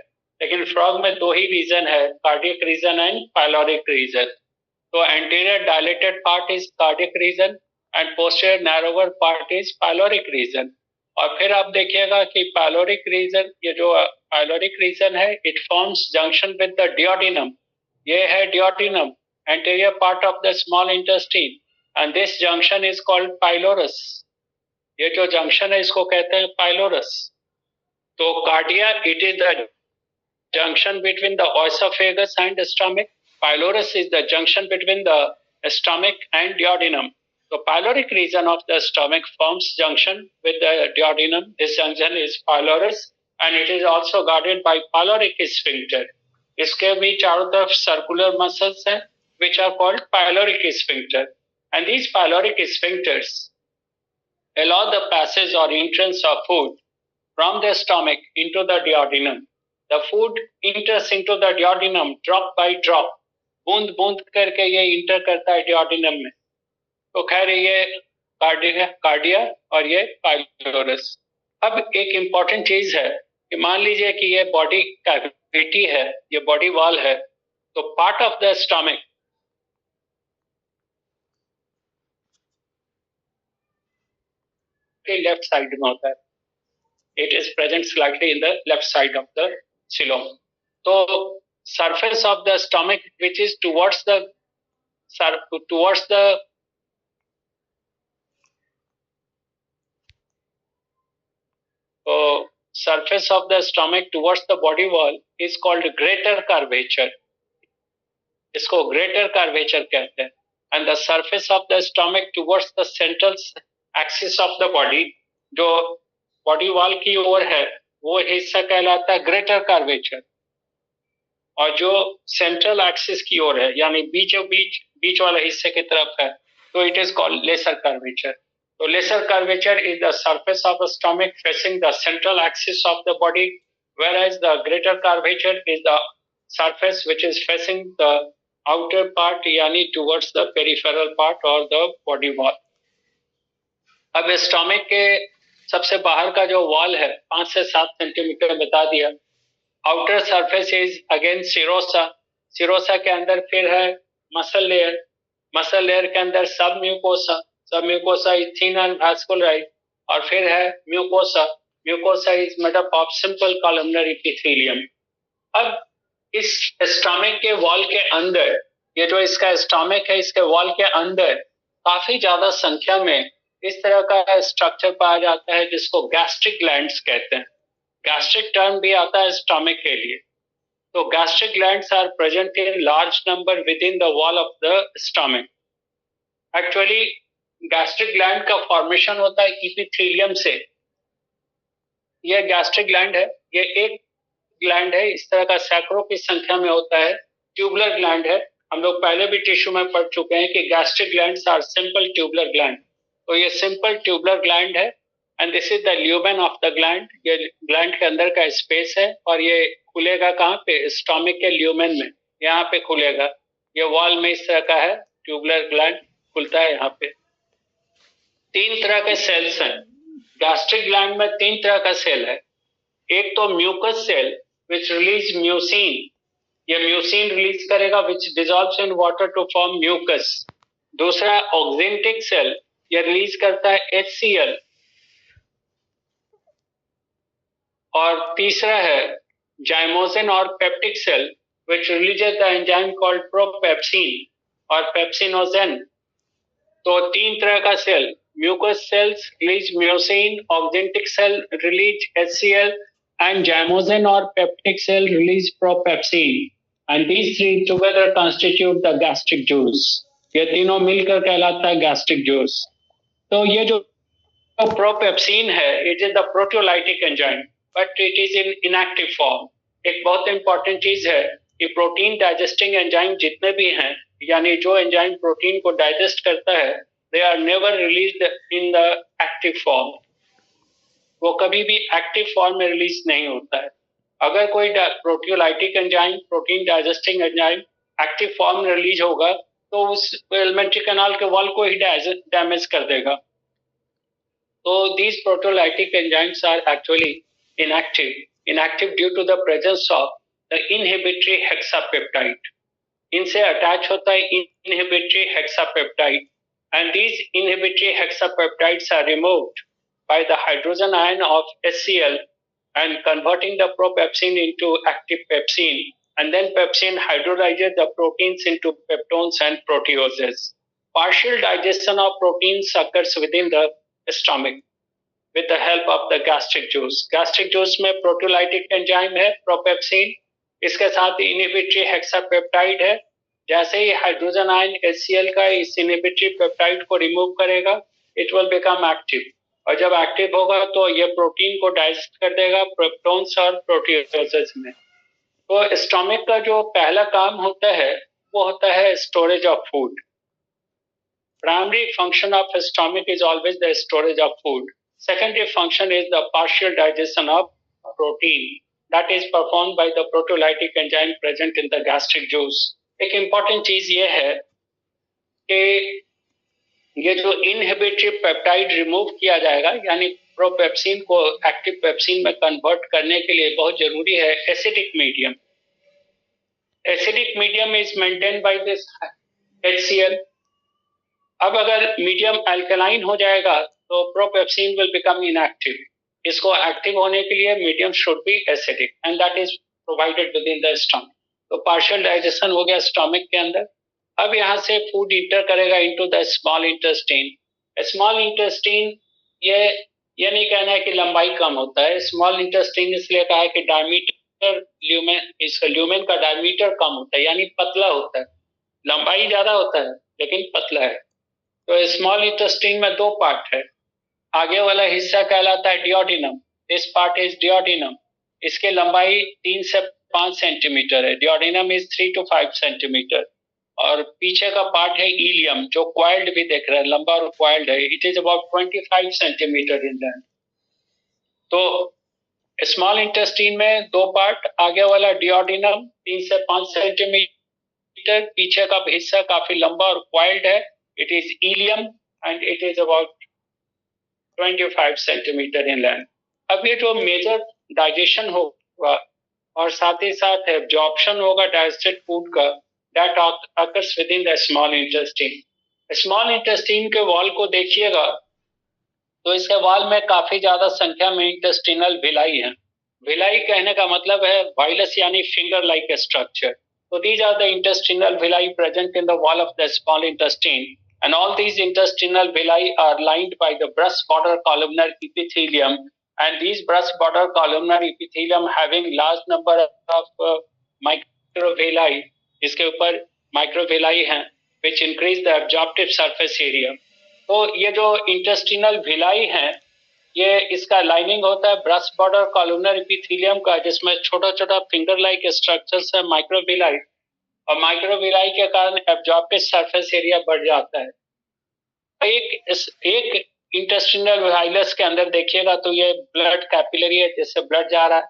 लेकिन फ्रॉग में 2 ही रीजन है, cardiac region and pyloric region. तो anterior dilated part is cardiac region and posterior narrower part is pyloric region. और फिर आप देखिएगा कि पाइलोरिक रीजन, ये जो पाइलोरिक रीजन है, it forms junction with the duodenum. ये है डियोडिनम, anterior part of the small intestine, and this junction is called pylorus. ये जो जंक्शन है इसको कहते हैं पाइलोरस. तो cardia it is the junction between the esophagus and stomach. Pylorus is the junction between the stomach and duodenum. So pyloric region of the stomach forms junction with the duodenum. This junction is pylorus and it is also guarded by pyloric sphincter. इसके भी चारों तरफ circular muscles हैं which are called pyloric sphincter. And these pyloric sphincters allow the passage or entrance of food from the stomach into the duodenum. The food enters into the duodenum drop by drop. बूंद बूंद करके ये inter करता है duodenum में. तो खैर ये कार्डिया और ये पाइलोरस. अब एक इम्पॉर्टेंट चीज है कि मान लीजिए कि ये बॉडी कैविटी है, ये बॉडी वॉल है. तो पार्ट ऑफ द स्टमक के लेफ्ट साइड में होता है. It is present slightly in the left side of the coelom. तो surface of the stomach which is towards the surface of the stomach towards the body wall is called greater curvature. इसको greater curvature कहते हैं. And the surface of the stomach towards the central axis of the body, जो body wall की ओर है वो हिस्सा कहलाता है ग्रेटर कर्वेचर, और जो सेंट्रल एक्सिस की ओर है यानी बीचों बीच बीच वाले हिस्से की तरफ है तो it is called lesser curvature. तो lesser curvature is the surface of the stomach facing the central axis of the body, whereas the greater curvature is the surface which is facing the outer part यानी towards the peripheral part or the body wall. अब stomach के सबसे बाहर का जो wall है 5 से 7 centimetre बता दिया. Outer surface is again serosa. Serosa के अंदर फिर है मसल लेयर. मसल लेयर के अंदर सब म्यूकोसा. सब mucosa is thin and vascularise. और फिर है mucosa. Mucosa is made up of simple columnar epithelium. अब इस स्टमक के वॉल के अंदर, ये जो इसका स्टमक है इसके वॉल के अंदर काफी ज्यादा संख्या में इस तरह का स्ट्रक्चर पाया जाता है जिसको गैस्ट्रिक ग्लैंड्स कहते हैं. गैस्ट्रिक टर्म भी आता है स्टमक के लिए. तो gastric glands are present in large number with in the wall of the stomach. Actually gastric gland का फॉर्मेशन होता है एपिथेलियम से. यह गैस्ट्रिक ग्लैंड है, ये एक ग्लैंड है, इस तरह का सैकड़ों की संख्या में होता है. ट्यूबुलर ग्लैंड है. हम लोग पहले भी टिश्यू में पढ़ चुके हैं कि gastric glands are simple tubular gland. तो ये सिंपल ट्यूबुलर ग्लैंड है and this is the lumen of the gland. ये ग्लैंड के अंदर का स्पेस है और ये खुलेगा कहाँ पे? स्टमक के ल्यूमेन में, यहाँ पे खुलेगा. ये वॉल में इस तरह का है, ट्यूबुलर ग्लैंड खुलता है यहाँ पे. 3 तरह के सेल्स हैं गैस्ट्रिक ग्लैंड में. 3 तरह का सेल है. एक तो mucus cell which release mucin. ये म्यूसिन रिलीज करेगा which dissolves in water to form mucus. दूसरा ऑक्जेंटिक सेल, ये रिलीज करता है HCl. और तीसरा है जाइमोसिन और peptic cell which releases the enzyme called propepsin और पेप्सिनोजेन. तो 3 तरह का cell, mucus cells release mucin, oxyntic cell release HCl and zymosin or peptic cell release propepsin, and these 3 together constitute the gastric juice. ये तीनों मिलकर कहलाता है gastric juice. तो ये जो propepsin है, it is the proteolytic enzyme, but it is in inactive form. एक बहुत इंपॉर्टेंट चीज है कि प्रोटीन डाइजेस्टिंग एंजाइम जितने भी हैं, यानी जो एंजाइम प्रोटीन को डाइजेस्ट करता है, they are never released in the active form. वो कभी भी एक्टिव फॉर्म में रिलीज नहीं होता है. अगर कोई proteolytic enzyme, protein digesting enzyme active form में रिलीज होगा तो उस एलिमेंट्री कैनाल के वॉल को ही डैमेज कर देगा. तो these proteolytic enzymes are actually inactive due to the presence of the inhibitory hexapeptide. इनसे अटैच होता है inhibitory hexapeptide and these inhibitory hexapeptides are removed by the hydrogen ion of HCl and converting the propepsin into active pepsin, and then pepsin hydrolyzes the proteins into peptones and proteoses. Partial digestion of proteins occurs within the stomach with the help of the gastric juice. Gastric juice में proteolytic enzyme है propepsin, इसके साथ inhibitory hexapeptide है. जैसे ही hydrogen ion HCl का इस inhibitory peptide को remove करेगा, it will become active. और जब एक्टिव होगा तो ये प्रोटीन को डाइजेस्ट कर देगा पेप्टोन्स और प्रोटियोसेस में. तो स्टमक का जो पहला काम होता है वो होता है storage of food. Primary function of stomach is always the storage of food. Secondary function is the partial digestion of protein that is performed by the proteolytic enzyme present in the gastric juice. एक important चीज ये है कि ये जो inhibitory peptide remove किया जाएगा, यानी प्रोपेप्सिन को एक्टिव पेप्सिन में कन्वर्ट करने के लिए बहुत जरूरी है acidic medium. Acidic medium is maintained by this HCl. अब अगर मीडियम अल्कलाइन हो जाएगा तो प्रोपेप्सिन विल बिकम इनएक्टिव. इसको एक्टिव होने के लिए medium should be acidic and that is provided with in the stomach. तो पार्शियल डाइजेशन हो गया स्टमक के अंदर. अब यहाँ से फूड इंटर करेगा into the small intestine. Small intestine ये नहीं कहना है कि लंबाई कम होता है. स्मॉल इंटेस्टाइन इसलिए कहा है कि डायमीटर ल्यूमेन का डायमीटर कम होता है, यानी पतला होता है. लंबाई ज्यादा होता है लेकिन पतला है. तो स्मॉल इंटेस्टाइन में 2 पार्ट है. आगे वाला हिस्सा कहलाता है duodenum. This part is duodenum. इसकी लंबाई 3 से 5 सेंटीमीटर है। Duodenum is 3 to 5 centimetre. और पीछे का पार्ट है इलियम, जो क्वाइल्ड भी देख रहे हैं, लंबा और क्वाइल्ड है। It is about 25 centimetre in length. तो स्मॉल इंटेस्टीन में दो पार्ट, आगे वाला डियोडिनम 3 से 5 सेंटीमीटर, पीछे का हिस्सा काफी लंबा और क्वाइल्ड है। It is ilium and it is about 25 centimetre in length. अब ये जो मेजर डाइजेशन होगा और साथ ही साथ एब्जॉर्प्शन होगा डाइजेस्टेड फूड का, that occurs with in the small intestine. Small intestine के वॉल को देखिएगा तो इसके वॉल में काफी ज्यादा संख्या में इंटेस्टिनल विलाई है। विलाई कहने का मतलब है वाइलस यानी finger like structure. So these are the intestinal villi present in the wall of the small intestine, and all these intestinal villi are lined by the brush border columnar epithelium, and these brush border columnar epithelium having large number of microvilli, इसके ऊपर microvilli हैं which increase the absorptive surface area. तो ये जो intestinal villi हैं, ये इसका lining होता है ब्रश बॉर्डर कॉलमनर एपिथेलियम का, जिसमें छोटा छोटा फिंगर लाइक स्ट्रक्चर्स है माइक्रोविलाई, और माइक्रोविलाई के कारण एब्जॉर्प्टिव सरफेस एरिया बढ़ जाता है। एक इंटेस्टिनल वाइलस के अंदर देखिएगा तो ये ब्लड कैपिलरी है, जिससे ब्लड जा रहा है।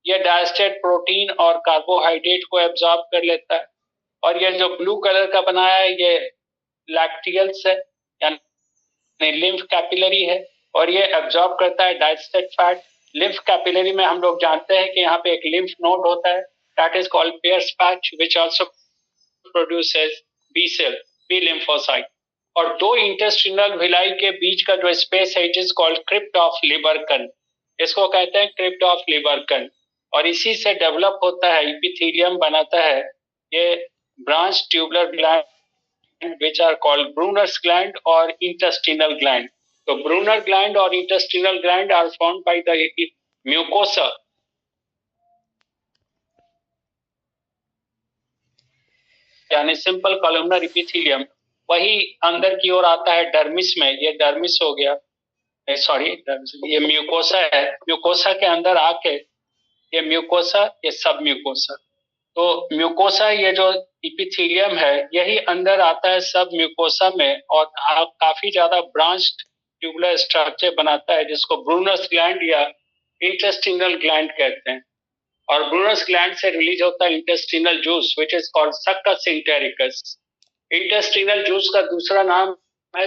ये डाइजेस्टेड प्रोटीन और कार्बोहाइड्रेट को एब्जॉर्ब कर लेता है। और ये जो ब्लू कलर का बनाया है, ये लैक्टियल्स है यानी लिम्फ कैपिलरी है, और ये एब्जॉर्ब करता है डाइजेस्टेड फैट। लिम्फ कैपिलरी में हम लोग जानते हैं कि यहाँ पे एक लिम्फ नोड होता है, that is called Peyer's patch, which also produces B cell, B lymphocyte. और दो इंटेस्टिनल विलाई के बीच का जो स्पेस है, it is called crypt of Lieberkuhn. इसको कहते हैं क्रिप्ट ऑफ लिबर्कन, और इसी से डेवलप होता है एपिथेलियम बनाता है ये branch tubular gland, which are called Brunner's gland or intestinal gland. So Brunner gland or intestinal gland are formed by the mucosa, यानी सिंपल कॉलमनर एपिथेलियम। वही अंदर की ओर आता है डर्मिस में, ये डर्मिस हो गया, सॉरी ये म्यूकोसा है। म्यूकोसा के अंदर आके ये म्यूकोसा, ये सब म्यूकोसा। तो म्यूकोसा, ये जो एपिथेलियम है, यही अंदर आता है सब म्यूकोसा में, और काफी ज्यादा ब्रांच्ड ट्यूबुलर स्ट्रक्चर बनाता है, जिसको ब्रूनस ग्लैंड या इंटेस्टिनल ग्लैंड कहते हैं। और ब्रूनस ग्लैंड से रिलीज होता है intestinal juice, which is called succus इंटेरिकस। Intestinal juice का दूसरा नाम है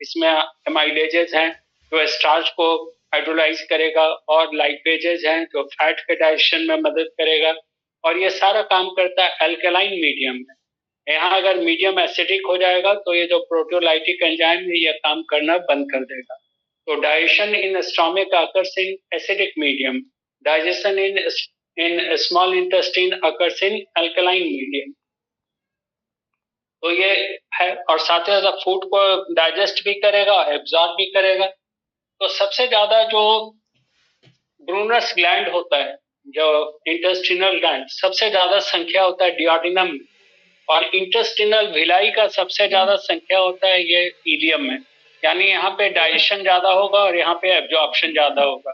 इसमें एमाइलेजेस हैं जो स्टार्च को हाइड्रोलाइज करेगा, और लाइपेजेस हैं जो फैट के डाइजेशन में मदद करेगा, और ये सारा काम करता है अल्कलाइन मीडियम में। यहाँ अगर मीडियम एसिडिक हो जाएगा तो ये जो प्रोटियोलाइटिक एंजाइम है ये काम करना बंद कर देगा। तो digestion in stomach occurs in acidic medium, digestion in small intestine occurs in alkaline medium. तो ये है, और साथ ही साथ फूड को डाइजेस्ट भी करेगा, एब्जॉर्ब भी करेगा। तो सबसे ज्यादा जो ब्रूनस ग्लैंड होता है, जो इंटेस्टिनल ग्लैंड, सबसे ज्यादा संख्या होता है डियोडिनम में, और इंटेस्टिनल विलाई का सबसे ज्यादा संख्या होता है ये इलियम में। यानी यहाँ पे डाइजेशन ज्यादा होगा और यहाँ पे एब्जॉर्प्शन ज्यादा होगा।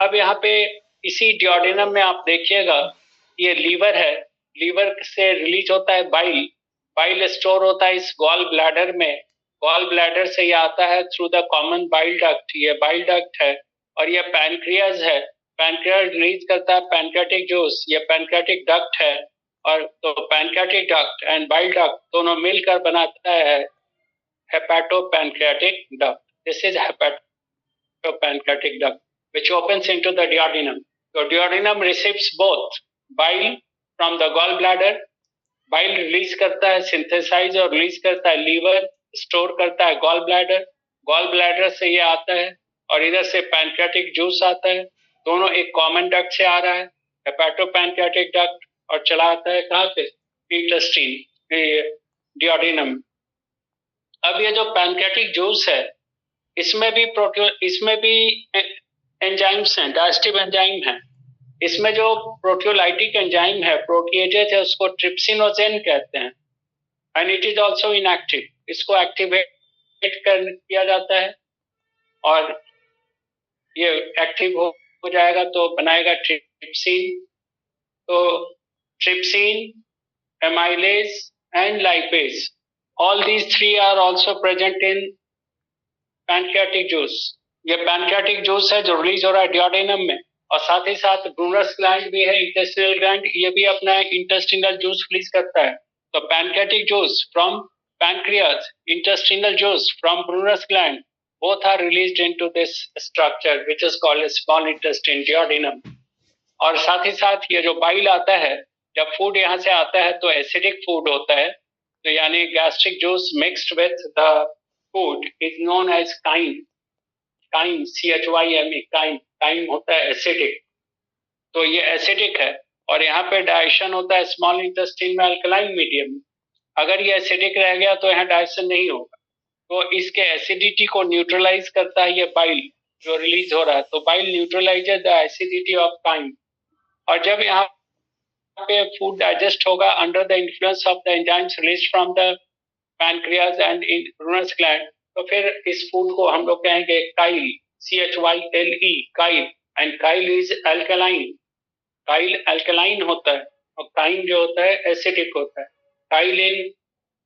अब यहाँ पे इसी डियोडिनम में आप देखिएगा, ये लीवर है, लीवर से रिलीज होता है बाइल, बाइल स्टोर होता है इस गॉल ब्लैडर में, गॉल ब्लैडर से ये आता है through the common bile duct, ये बाइल डक्ट है। और ये पैनक्रियाज है, पैनक्रियाज रिलीज करता है पैनक्रियाटिक जूस, ये पैनक्रियाटिक डक्ट है। और तो pancreatic duct and bile duct दोनों मिलकर बनाता है hepatopancreatic duct. This is hepatopancreatic duct which opens into the duodenum. So duodenum receives both bile from the gallbladder, bile release करता है, सिंथेसाइज और रिलीज करता है लीवर, स्टोर करता है गॉल ब्लैडर, गॉल ब्लैडर से ये आता है, और इधर से पैनक्रियाटिक जूस आता है। दोनों एक कॉमन डक्ट से आ रहा है, हेपाटोपैनक्रियाटिक डक्ट, और चला आता है कहाँ पे, इंटेस्टाइन, डियोडेनम। अब ये जो पैनक्रियाटिक जूस है, इसमें भी एंजाइम्स हैं, डाइजेस्टिव एंजाइम हैं। इसमें जो प्रोटियोलाइटिक एंजाइम है, प्रोटीएजेज है, उसको ट्रिप्सिनोजेन कहते हैं। And it is also inactive, इसको एक्टिवेट किया जाता है और ये एक्टिव हो जाएगा तो बनाएगा ट्रिप्सिन। तो trypsin, amylase and lipase, all these three are also present in pancreatic juice. ये पैनक्रियाटिक जूस है जो रिलीज हो रहा है डियोडेनम में, और साथ ही साथ ब्रूनस ग्लैंड भी है, इंटेस्टिनल ग्लैंड, ये भी अपना इंटेस्टिनल जूस रिलीज करता है। तो pancreatic juice from pancreas, intestinal juice from Brunner's gland, both are released into this structure which is called small intestine, duodenum। और साथ ही साथ ये जो बाइल आता है, जब फूड यहाँ से आता है तो एसिडिक फूड होता है, तो यानी gastric juice mixed with the food is known as chyme. Chyme, CHYME, chyme, chyme होता है एसिडिक, तो ये एसिडिक है। और यहाँ पे डाइजेशन होता है स्मॉल इंटेस्टाइन में अल्कलाइन मीडियम। अगर ये एसिडिक रह गया तो यहाँ डाइजेशन नहीं होगा, तो इसके एसिडिटी को न्यूट्रलाइज करता है ये बाइल जो रिलीज हो रहा है। तो bile न्यूट्रलाइजेज the acidity of crime, और जब यहाँ पे फूड डाइजेस्ट होगा under the influence of the enzymes released from the pancreas and Brunner's gland, तो फिर इस फूड को हम लोग कहेंगे Kyle, CHYLE, Kyle. And Kyle is alkaline, Kyle alkaline होता है, और काइम जो होता है एसिडिक होता है। Chyle in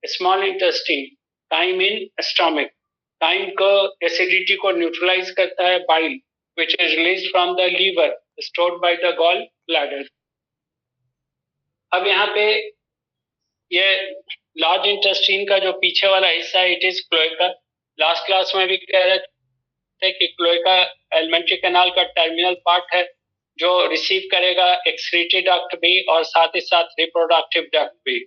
small intestine, chyme in stomach. Chyme को एसिडिटी को न्यूट्रलाइज करता है bile which is released from the liver stored by the gall bladder। अब यहाँ पे ये लार्ज इंटेस्टाइन का जो पीछे वाला हिस्सा है it is cloaca. Last class में भी कह रहे थे कि क्लोएका एलिमेंट्री कैनाल का टर्मिनल पार्ट है जो रिसीव करेगा एक्सक्रीटरी डक्ट भी और साथ ही साथ रिप्रोडक्टिव डक्ट भी।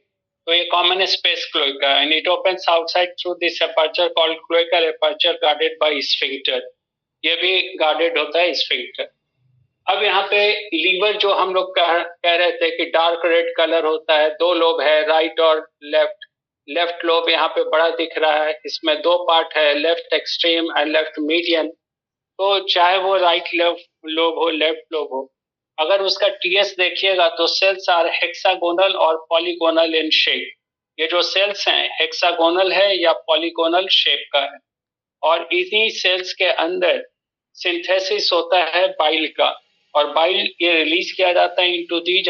तो ये common space cloaca and it opens outside through this aperture called cloacal aperture guarded by sphincter. ये भी गार्डेड होता है स्फिंक्टर। अब यहाँ पे लीवर जो हम लोग कह रहे थे कि डार्क रेड कलर होता है, दो लोब है, राइट और लेफ्ट। लेफ्ट लोब यहाँ पे बड़ा दिख रहा है, इसमें दो पार्ट है, left extreme and left median. तो चाहे वो राइट लेफ्ट लोब हो, लेफ्ट लोब हो, अगर उसका TS देखिएगा तो सेल्स आर हेक्सागोनल और पॉलीगोनल इन शेप। ये जो सेल्स हैं हेक्सागोनल है या पॉलीगोनल शेप का है, और इन्हीं सेल्स के अंदर सिंथेसिस होता है बाइल का, और बाइल ये रिलीज किया जाता है इनटू दीज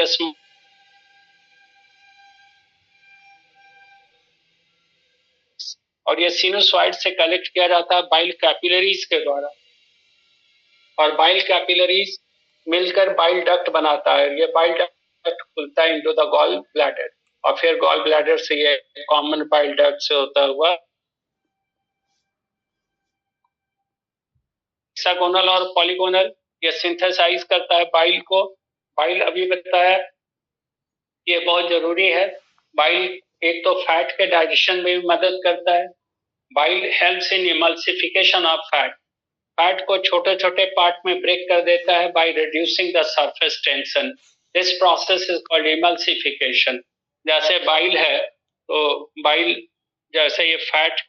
और ये सिनुसॉइड से कलेक्ट किया जाता है बाइल कैपिलरीज के द्वारा, और बाइल कैपिलरीज मिलकर बाइल डक्ट बनाता है। ये बाइल डक्ट खुलता है इनटू द गॉल ब्लैडर, और फिर गॉल ब्लैडर से ये कॉमन बाइल डक्ट से होता हुआ हेक्सागोनल और पॉलीगोनल ये सिंथेसाइज करता है बाइल को। बाइल अभी बताया ये बहुत जरूरी है। बाइल एक तो फैट के डाइजेशन में भी मदद करता है। Bile helps in emulsification of fat, fat को छोटे छोटे पार्ट में ब्रेक कर देता है by reducing the surface tension. This process is called emulsification. जैसे बाइल है तो बाइल जैसे ये फैट,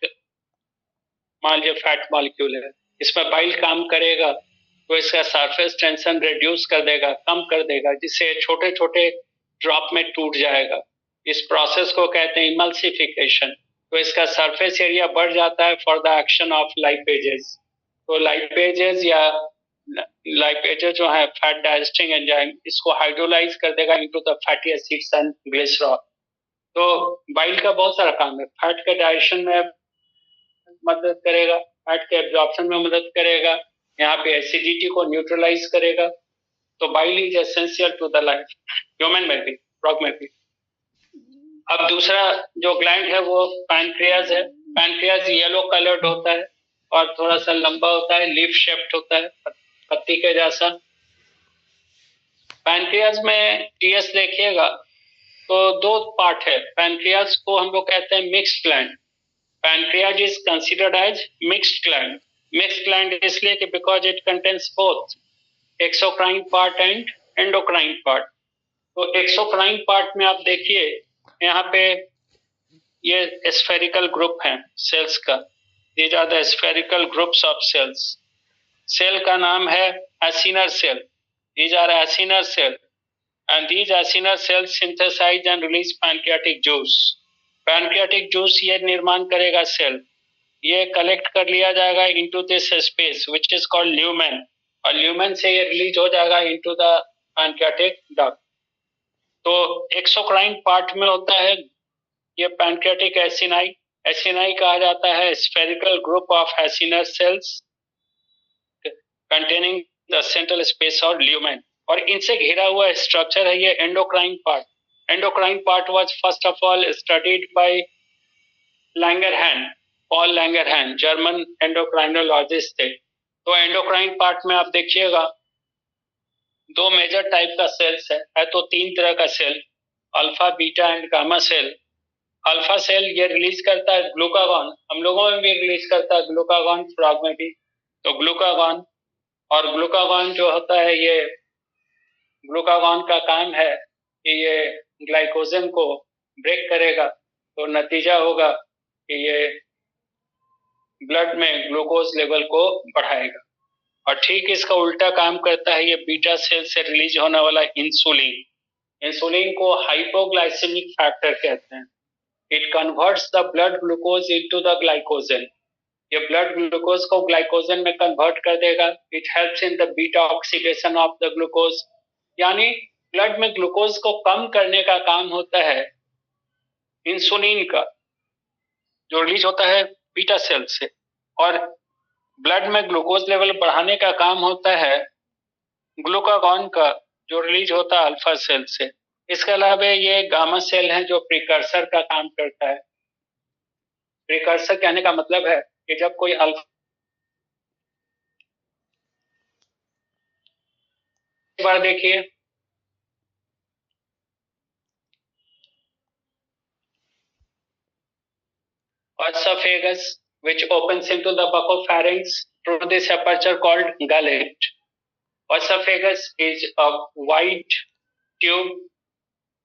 मान लीजिए फैट मॉलिक्यूल है, इसमें बाइल काम करेगा तो इसका सरफेस टेंशन रिड्यूस कर देगा, कम कर देगा, जिससे छोटे छोटे ड्रॉप में टूट जाएगा। इस प्रोसेस को कहते हैं इमल्सिफिकेशन। तो इसका सरफेस एरिया बढ़ जाता है for the action of lipases. तो लाइपेजेस या लाइपेजेस जो है फैट डाइजेस्टिंग एंजाइम, इसको हाइड्रोलाइज कर देगा into the fatty acids and glycerol. तो बाइल का बहुत सारा काम है, फैट के डाइजेशन में मदद करेगा, फैट के एब्जॉर्प्शन में मदद करेगा, यहाँ पे एसिडिटी को न्यूट्रलाइज करेगा। तो bile is essential to the life, human में भी, फ्रॉग में भी। अब दूसरा जो ग्लैंड है वो पैनक्रियाज है। पैनक्रियाज येलो कलर्ड होता है और थोड़ा सा लंबा होता है, लीफ शेप्ड होता है, पत्ती के जैसा। पैनक्रियाज में TS देखिएगा तो दो पार्ट है। पैनक्रियाज को हम लोग कहते हैं mixed gland. Pancreas is considered as mixed gland. Mixed gland इसलिए कि because it contains both exocrine part and endocrine part. तो एक्सोक्राइन पार्ट में आप देखिए यहाँ पे ये स्फेरिकल ग्रुप है सेल्स का। These are the spherical groups of cells. Cell का नाम है acinar cell. These are acinar cell and these acinar cells synthesize and release pancreatic juice। Pancreatic juice ये निर्माण करेगा सेल, ये कलेक्ट कर लिया जाएगा into this space which is called lumen, और ल्यूमेन से ये रिलीज हो जाएगा इनटू द पैनक्रियाटिक डक्ट। तो एक्सोक्राइन पार्ट में होता है ये पैनक्रियाटिक एसिनाई, एसिनाई कहा जाता है spherical group of acinar cells containing the central space और ल्यूमेन, और इनसे घिरा हुआ स्ट्रक्चर है ये endocrine part. Endocrine part was first of all studied by Langerhans, Paul Langerhans German endocrinologist थे। तो एंडोक्राइन पार्ट में आप देखिएगा दो मेजर टाइप का सेल्स है तो तीन तरह का cell, alpha beta and gamma cell. Alpha cell ये रिलीज करता है ग्लूकागॉन, हम लोगों में भी रिलीज करता है ग्लूकागॉन, फ्रॉग में भी। तो ग्लूकागॉन, और ग्लूकागॉन जो होता है ये ग्लूकागॉन का काम है कि ये ग्लाइकोजन को ब्रेक करेगा, तो नतीजा होगा कि ये ब्लड में ग्लूकोज लेवल को बढ़ाएगा। और ठीक इसका उल्टा काम करता है ये बीटा सेल से रिलीज होने वाला इंसुलिन। इंसुलिन को हाइपोग्लाइसेमिक फैक्टर कहते हैं। It converts the blood glucose into the glycogen, ये ब्लड ग्लूकोज को ग्लाइकोजन में कन्वर्ट कर देगा। It helps in the beta oxidation of the glucose, यानी ब्लड में ग्लूकोज को कम करने का काम होता है इंसुलिन का, जो रिलीज होता है बीटा सेल से, और ब्लड में ग्लूकोज लेवल बढ़ाने का काम होता है ग्लूकागॉन का, जो रिलीज होता है अल्फा सेल से। इसके अलावा ये गामा सेल है जो प्रिकर्सर का काम करता है। प्रिकर्सर कहने का मतलब है कि जब कोई अल्फा, एक बार देखिए esophagus which opens into the buccopharynx through this aperture called gullet. Esophagus is a wide tube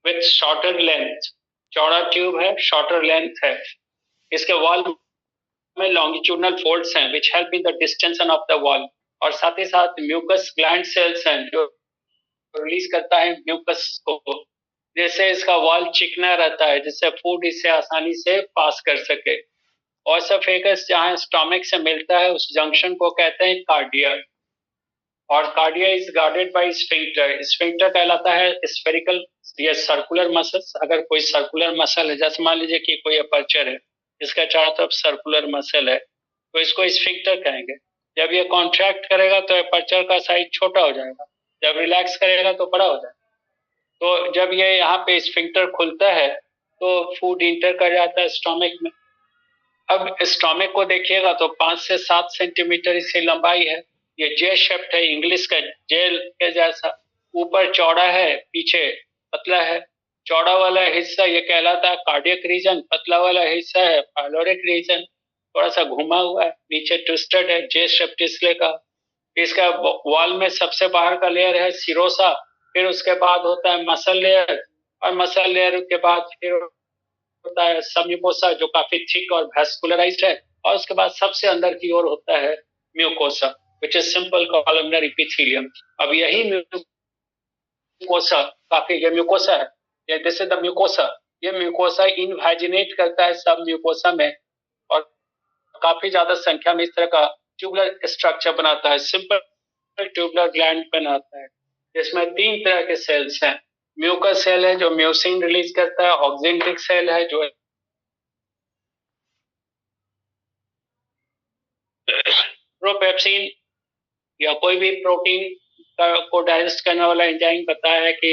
with shorter length, चौड़ा ट्यूब है, shorter length है। इसके वॉल में longitudinal folds हैं which help in the distension of the wall, और साथ ही साथ mucus gland sales हैं जो रिलीज करता है म्यूकस को, जिससे इसका वॉल चिकना रहता है, जिससे फूड इससे आसानी से पास कर सके। ओसोफेगस जहां स्टोमक से मिलता है उस जंक्शन को कहते हैं कार्डिया, और cardia is guarded by sphincter. Sphincter कहलाता है स्फेरिकल, ये सर्कुलर मसल्स, अगर कोई सर्कुलर मसल है, जैसे मान लीजिए कि कोई अपर्चर है, इसका चारों तरफ सर्कुलर मसल है, तो इसको स्फिंक्टर कहेंगे। जब ये कॉन्ट्रैक्ट करेगा तो अपर्चर का साइज छोटा हो जाएगा, जब रिलैक्स करेगा तो बड़ा हो जाएगा। तो जब ये यहाँ पे स्फिंक्टर खुलता है तो फूड इंटर कर जाता है स्टोमक में। अब स्टोमक को देखिएगा तो 5 से 7 सेंटीमीटर इसकी लंबाई है, ये जे शेप्ड है, इंग्लिश का जेल के जैसा, ऊपर चौड़ा है, पीछे पतला है। चौड़ा वाला हिस्सा ये कहलाता है कार्डियक रीजन, पतला वाला हिस्सा है पाइलोरिक रीजन, थोड़ा सा घुमा हुआ है, नीचे ट्विस्टेड है, जे शेप्ड इसलिए का। इसका वॉल में सबसे बाहर का लेयर है सिरोसा, फिर उसके बाद होता है मसल लेयर, और मसल लेयर के बाद फिर होता है सबम्यूकोसा जो काफी थिक और वैस्कुलराइज्ड है, और उसके बाद सबसे अंदर की ओर होता है mucosa which is simple columnar epithelium. अब यही म्यूकोसा काफी, ये म्यूकोसा है, ये दिस इज द म्यूकोसा, ये म्यूकोसा इनवाजिनेट करता है सब म्यूकोसा में, और काफी ज्यादा संख्या में इस तरह का ट्यूबुलर स्ट्रक्चर बनाता है, सिंपल ट्यूबुलर ग्लैंड बनाता है। इसमें 3 तरह के सेल्स हैं। म्यूकस सेल है जो म्यूसिन रिलीज करता है, ऑक्जेंटिक सेल है जो प्रोपेप्सिन या कोई भी प्रोटीन को डाइजेस्ट करने वाला एंजाइम बताया है कि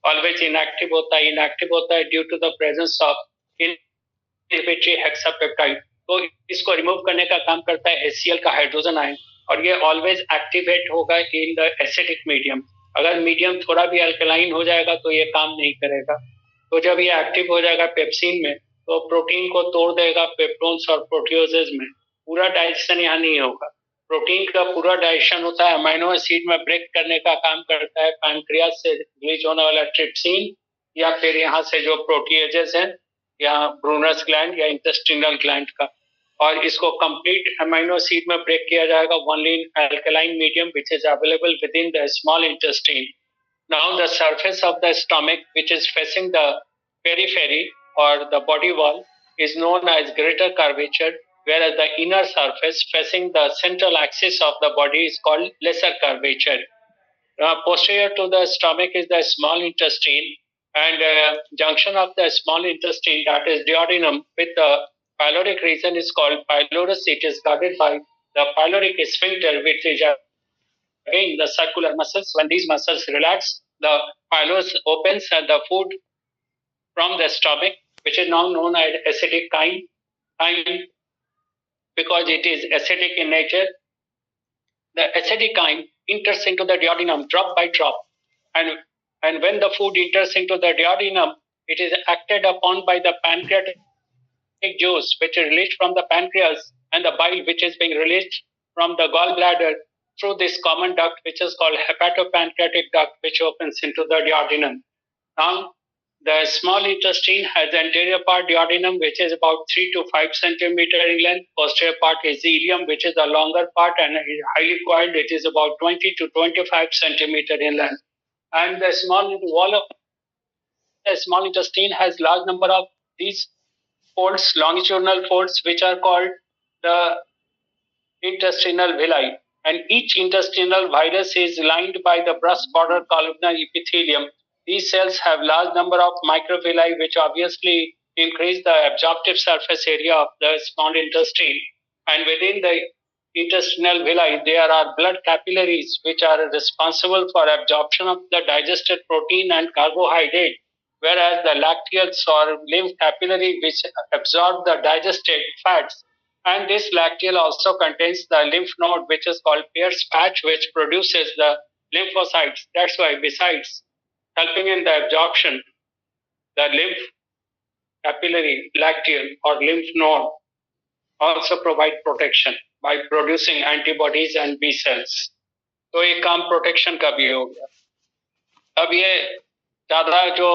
ऑलवेज इनएक्टिव होता है, इनएक्टिव होता है due to the presence of inhibitory hexapeptide. तो इसको रिमूव करने का काम करता है HCl का हाइड्रोजन आयन, और ये ऑलवेज एक्टिवेट होगा इन द एसिडिक मीडियम। अगर मीडियम थोड़ा भी अल्कलाइन हो जाएगा तो ये काम नहीं करेगा। तो जब ये एक्टिव हो जाएगा पेप्सिन में तो प्रोटीन को तोड़ देगा पेप्टोन्स और प्रोटियोजेज में, पूरा डाइजेशन यहाँ नहीं होगा। प्रोटीन का पूरा डाइजेशन होता है अमीनो एसिड में ब्रेक करने का काम करता है पैनक्रियास से रिलीज होने वाला ट्रिप्सिन, या फिर यहाँ से जो प्रोटीएजेस हैं या ब्रूनस ग्लैंड या इंटेस्टिनल ग्लैंड का, और इसको कंप्लीट अमीनो एसिड में ब्रेक किया जाएगा only in alkaline medium which is available with in the small intestine. Now the surface of the stomach which is facing the periphery or the body wall is known as greater curvature, whereas the inner surface facing the central axis of the body is called lesser curvature. Posterior to the stomach is the small intestine, and junction of the small intestine, that is duodenum, with the pyloric region is called pylorus. It is guarded by the pyloric sphincter, which is again the circular muscles. When these muscles relax, the pylorus opens and the food from the stomach, which is now known as acidic chyme because it is acidic in nature. The acidic chyme enters into the duodenum drop by drop, and when the food enters into the duodenum, it is acted upon by the pancreatic juice, which is released from the pancreas, and the bile, which is being released from the gallbladder through this common duct, which is called hepatopancreatic duct, which opens into the duodenum. Now, the small intestine has anterior part duodenum, which is about 3 to 5 centimeter in length. Posterior part is ileum, which is the longer part and is highly coiled. It is about 20 to 25 centimeter in length. And the small wall of the small intestine has large number of these folds, longitudinal folds, which are called the intestinal villi. And each intestinal virus is lined by the brush border columnar epithelium. These cells have large number of microvilli, which obviously increase the absorptive surface area of the small intestine. And within the intestinal villi, there are blood capillaries, which are responsible for absorption of the digested protein and carbohydrate, whereas the lacteals or lymph capillary, which absorb the digested fats. And this lacteal also contains the lymph node, which is called Pear's patch, which produces the lymphocytes. That's why, besides helping in the absorption, the lymph capillary, lacteal, or lymph node also provide protection by producing antibodies and B cells. तो ये काम protection का भी हो गया. अब ये ज्यादा जो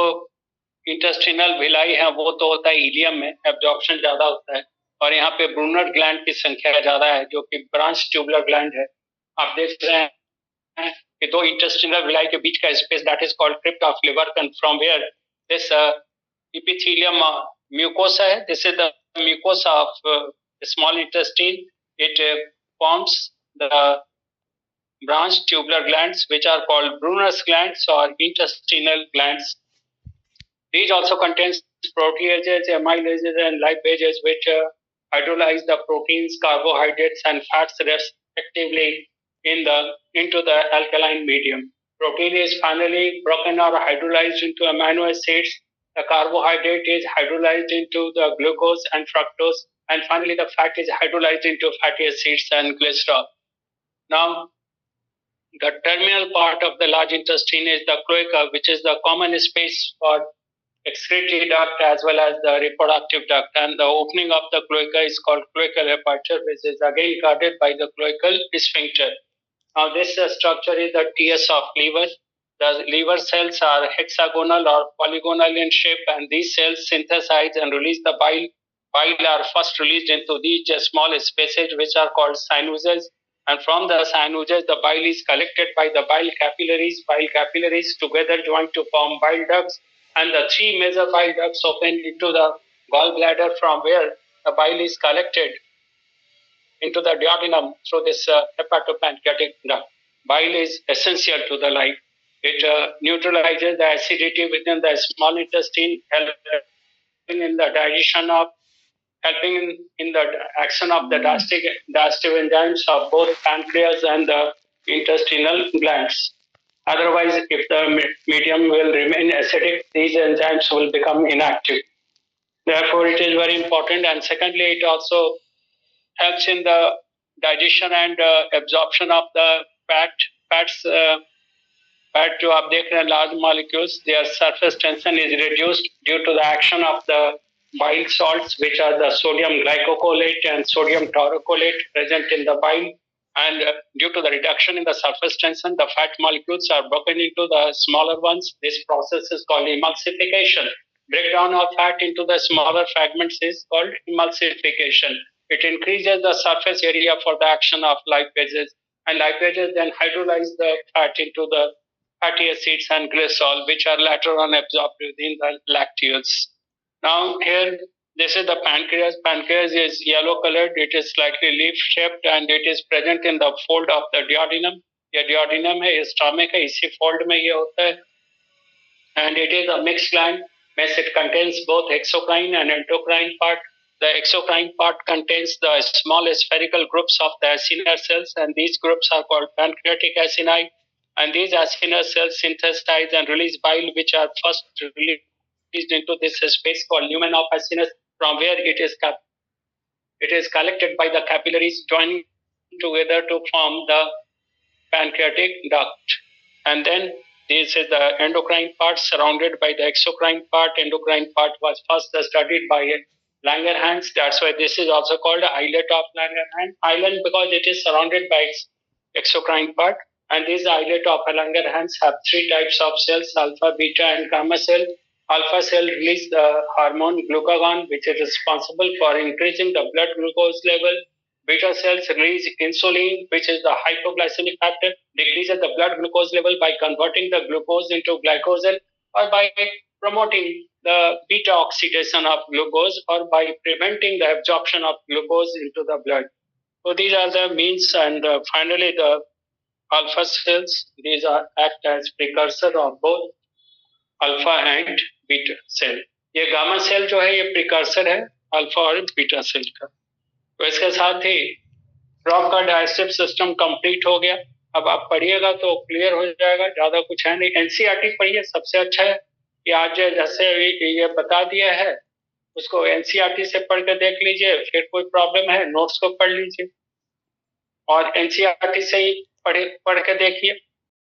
इंटेस्टिनल विलाई है वो तो होता है इलियम में, एब्जॉर्प्शन ज्यादा होता है, और यहाँ पे ब्रूनर ग्लैंड की संख्या ज्यादा है, जो कि ब्रांच ट्यूबुलर ग्लैंड है. आप देख रहे हैं कि दो इंटेस्टिनल विलाई के बीच का space, that is called crypt of Lieberkuhn, from where this epithelium mucosa है. This is the mucosa of small intestine. It forms the branch tubular glands, which are called Brunner's glands or intestinal glands. These also contains proteases, amylases, and lipases, which hydrolyze the proteins, carbohydrates, and fats respectively into the alkaline medium. Protein is finally broken or hydrolyzed into amino acids. The carbohydrate is hydrolyzed into the glucose and fructose, and finally the fat is hydrolyzed into fatty acids and glycerol. Now, the terminal part of the large intestine is the cloaca, which is the common space for excretory duct as well as the reproductive duct, and the opening of the cloaca is called cloacal aperture, which is again guarded by the cloacal sphincter. Now, this structure is the TS of liver. The liver cells are hexagonal or polygonal in shape, and these cells synthesize and release the bile. Bile are first released into these small spaces, which are called sinuses. And from the sinuses, the bile is collected by the bile capillaries. Bile capillaries together join to form bile ducts, and the three major bile ducts open into the gallbladder, from where the bile is collected into the duodenum through this hepatopancreatic duct. Bile is essential to the life. It neutralizes the acidity within the small intestine, helping in the digestion of, helping in the action of the digestive enzymes of both pancreas and the intestinal glands. Otherwise, if the medium will remain acidic, these enzymes will become inactive. Therefore, it is very important. And secondly, it also helps in the digestion and absorption of the fats. Fat जो आप देख रहे हैं large molecules, their surface tension is reduced due to the action of the bile salts, which are the sodium glycocholate and sodium taurocolate present in the bile. And due to the reduction in the surface tension, the fat molecules are broken into the smaller ones. This process is called emulsification. Breakdown of fat into the smaller fragments is called emulsification. It increases the surface area for the action of lipases, and lipases then hydrolyze the fat into the fatty acids and glycerol, which are later on absorbed within the lacteals. Now here, this is the pancreas. Pancreas is yellow colored. It is slightly leaf shaped and it is present in the fold of the duodenum. ये duodenum है, stomach है, इसी fold में ये होता है. And it is a mixed gland. Means it contains both exocrine and endocrine part. The exocrine part contains the small spherical groups of the acinar cells, and these groups are called pancreatic acini. And these acinar cells synthesize and release bile, which are first released into this space called lumen of acinus, from where it is collected by the capillaries joining together to form the pancreatic duct. And then this is the endocrine part surrounded by the exocrine part. Endocrine part was first studied by Langerhans. That's why this is also called the islet of Langerhans. Island because it is surrounded by exocrine part. And these islet of Langerhans have three types of cells, alpha, beta, and gamma cell. Alpha cell release the hormone glucagon, which is responsible for increasing the blood glucose level. Beta cells release insulin, which is the hypoglycemic factor, decreases the blood glucose level by converting the glucose into glycogen or by promoting the beta oxidation of glucose or by preventing the absorption of glucose into the blood. So these are the means, and finally the alpha cells, these are act as precursor of both alpha and beta cell. ये gamma cell जो है ये precursor है alpha और beta cell का. तो इसके साथ ही फ्रॉग का डाइजेस्टिव सिस्टम कंप्लीट हो गया. अब आप पढ़िएगा तो क्लियर हो जाएगा, ज्यादा कुछ है नहीं. एनसीईआरटी पढ़िए, सबसे अच्छा है कि आज जैसे ये बता दिया है उसको एनसीईआरटी से पढ़ के देख लीजिए. फिर कोई प्रॉब्लम है नोट्स को पढ़ लीजिए और एनसीईआरटी से ही पढ़ के देखिए.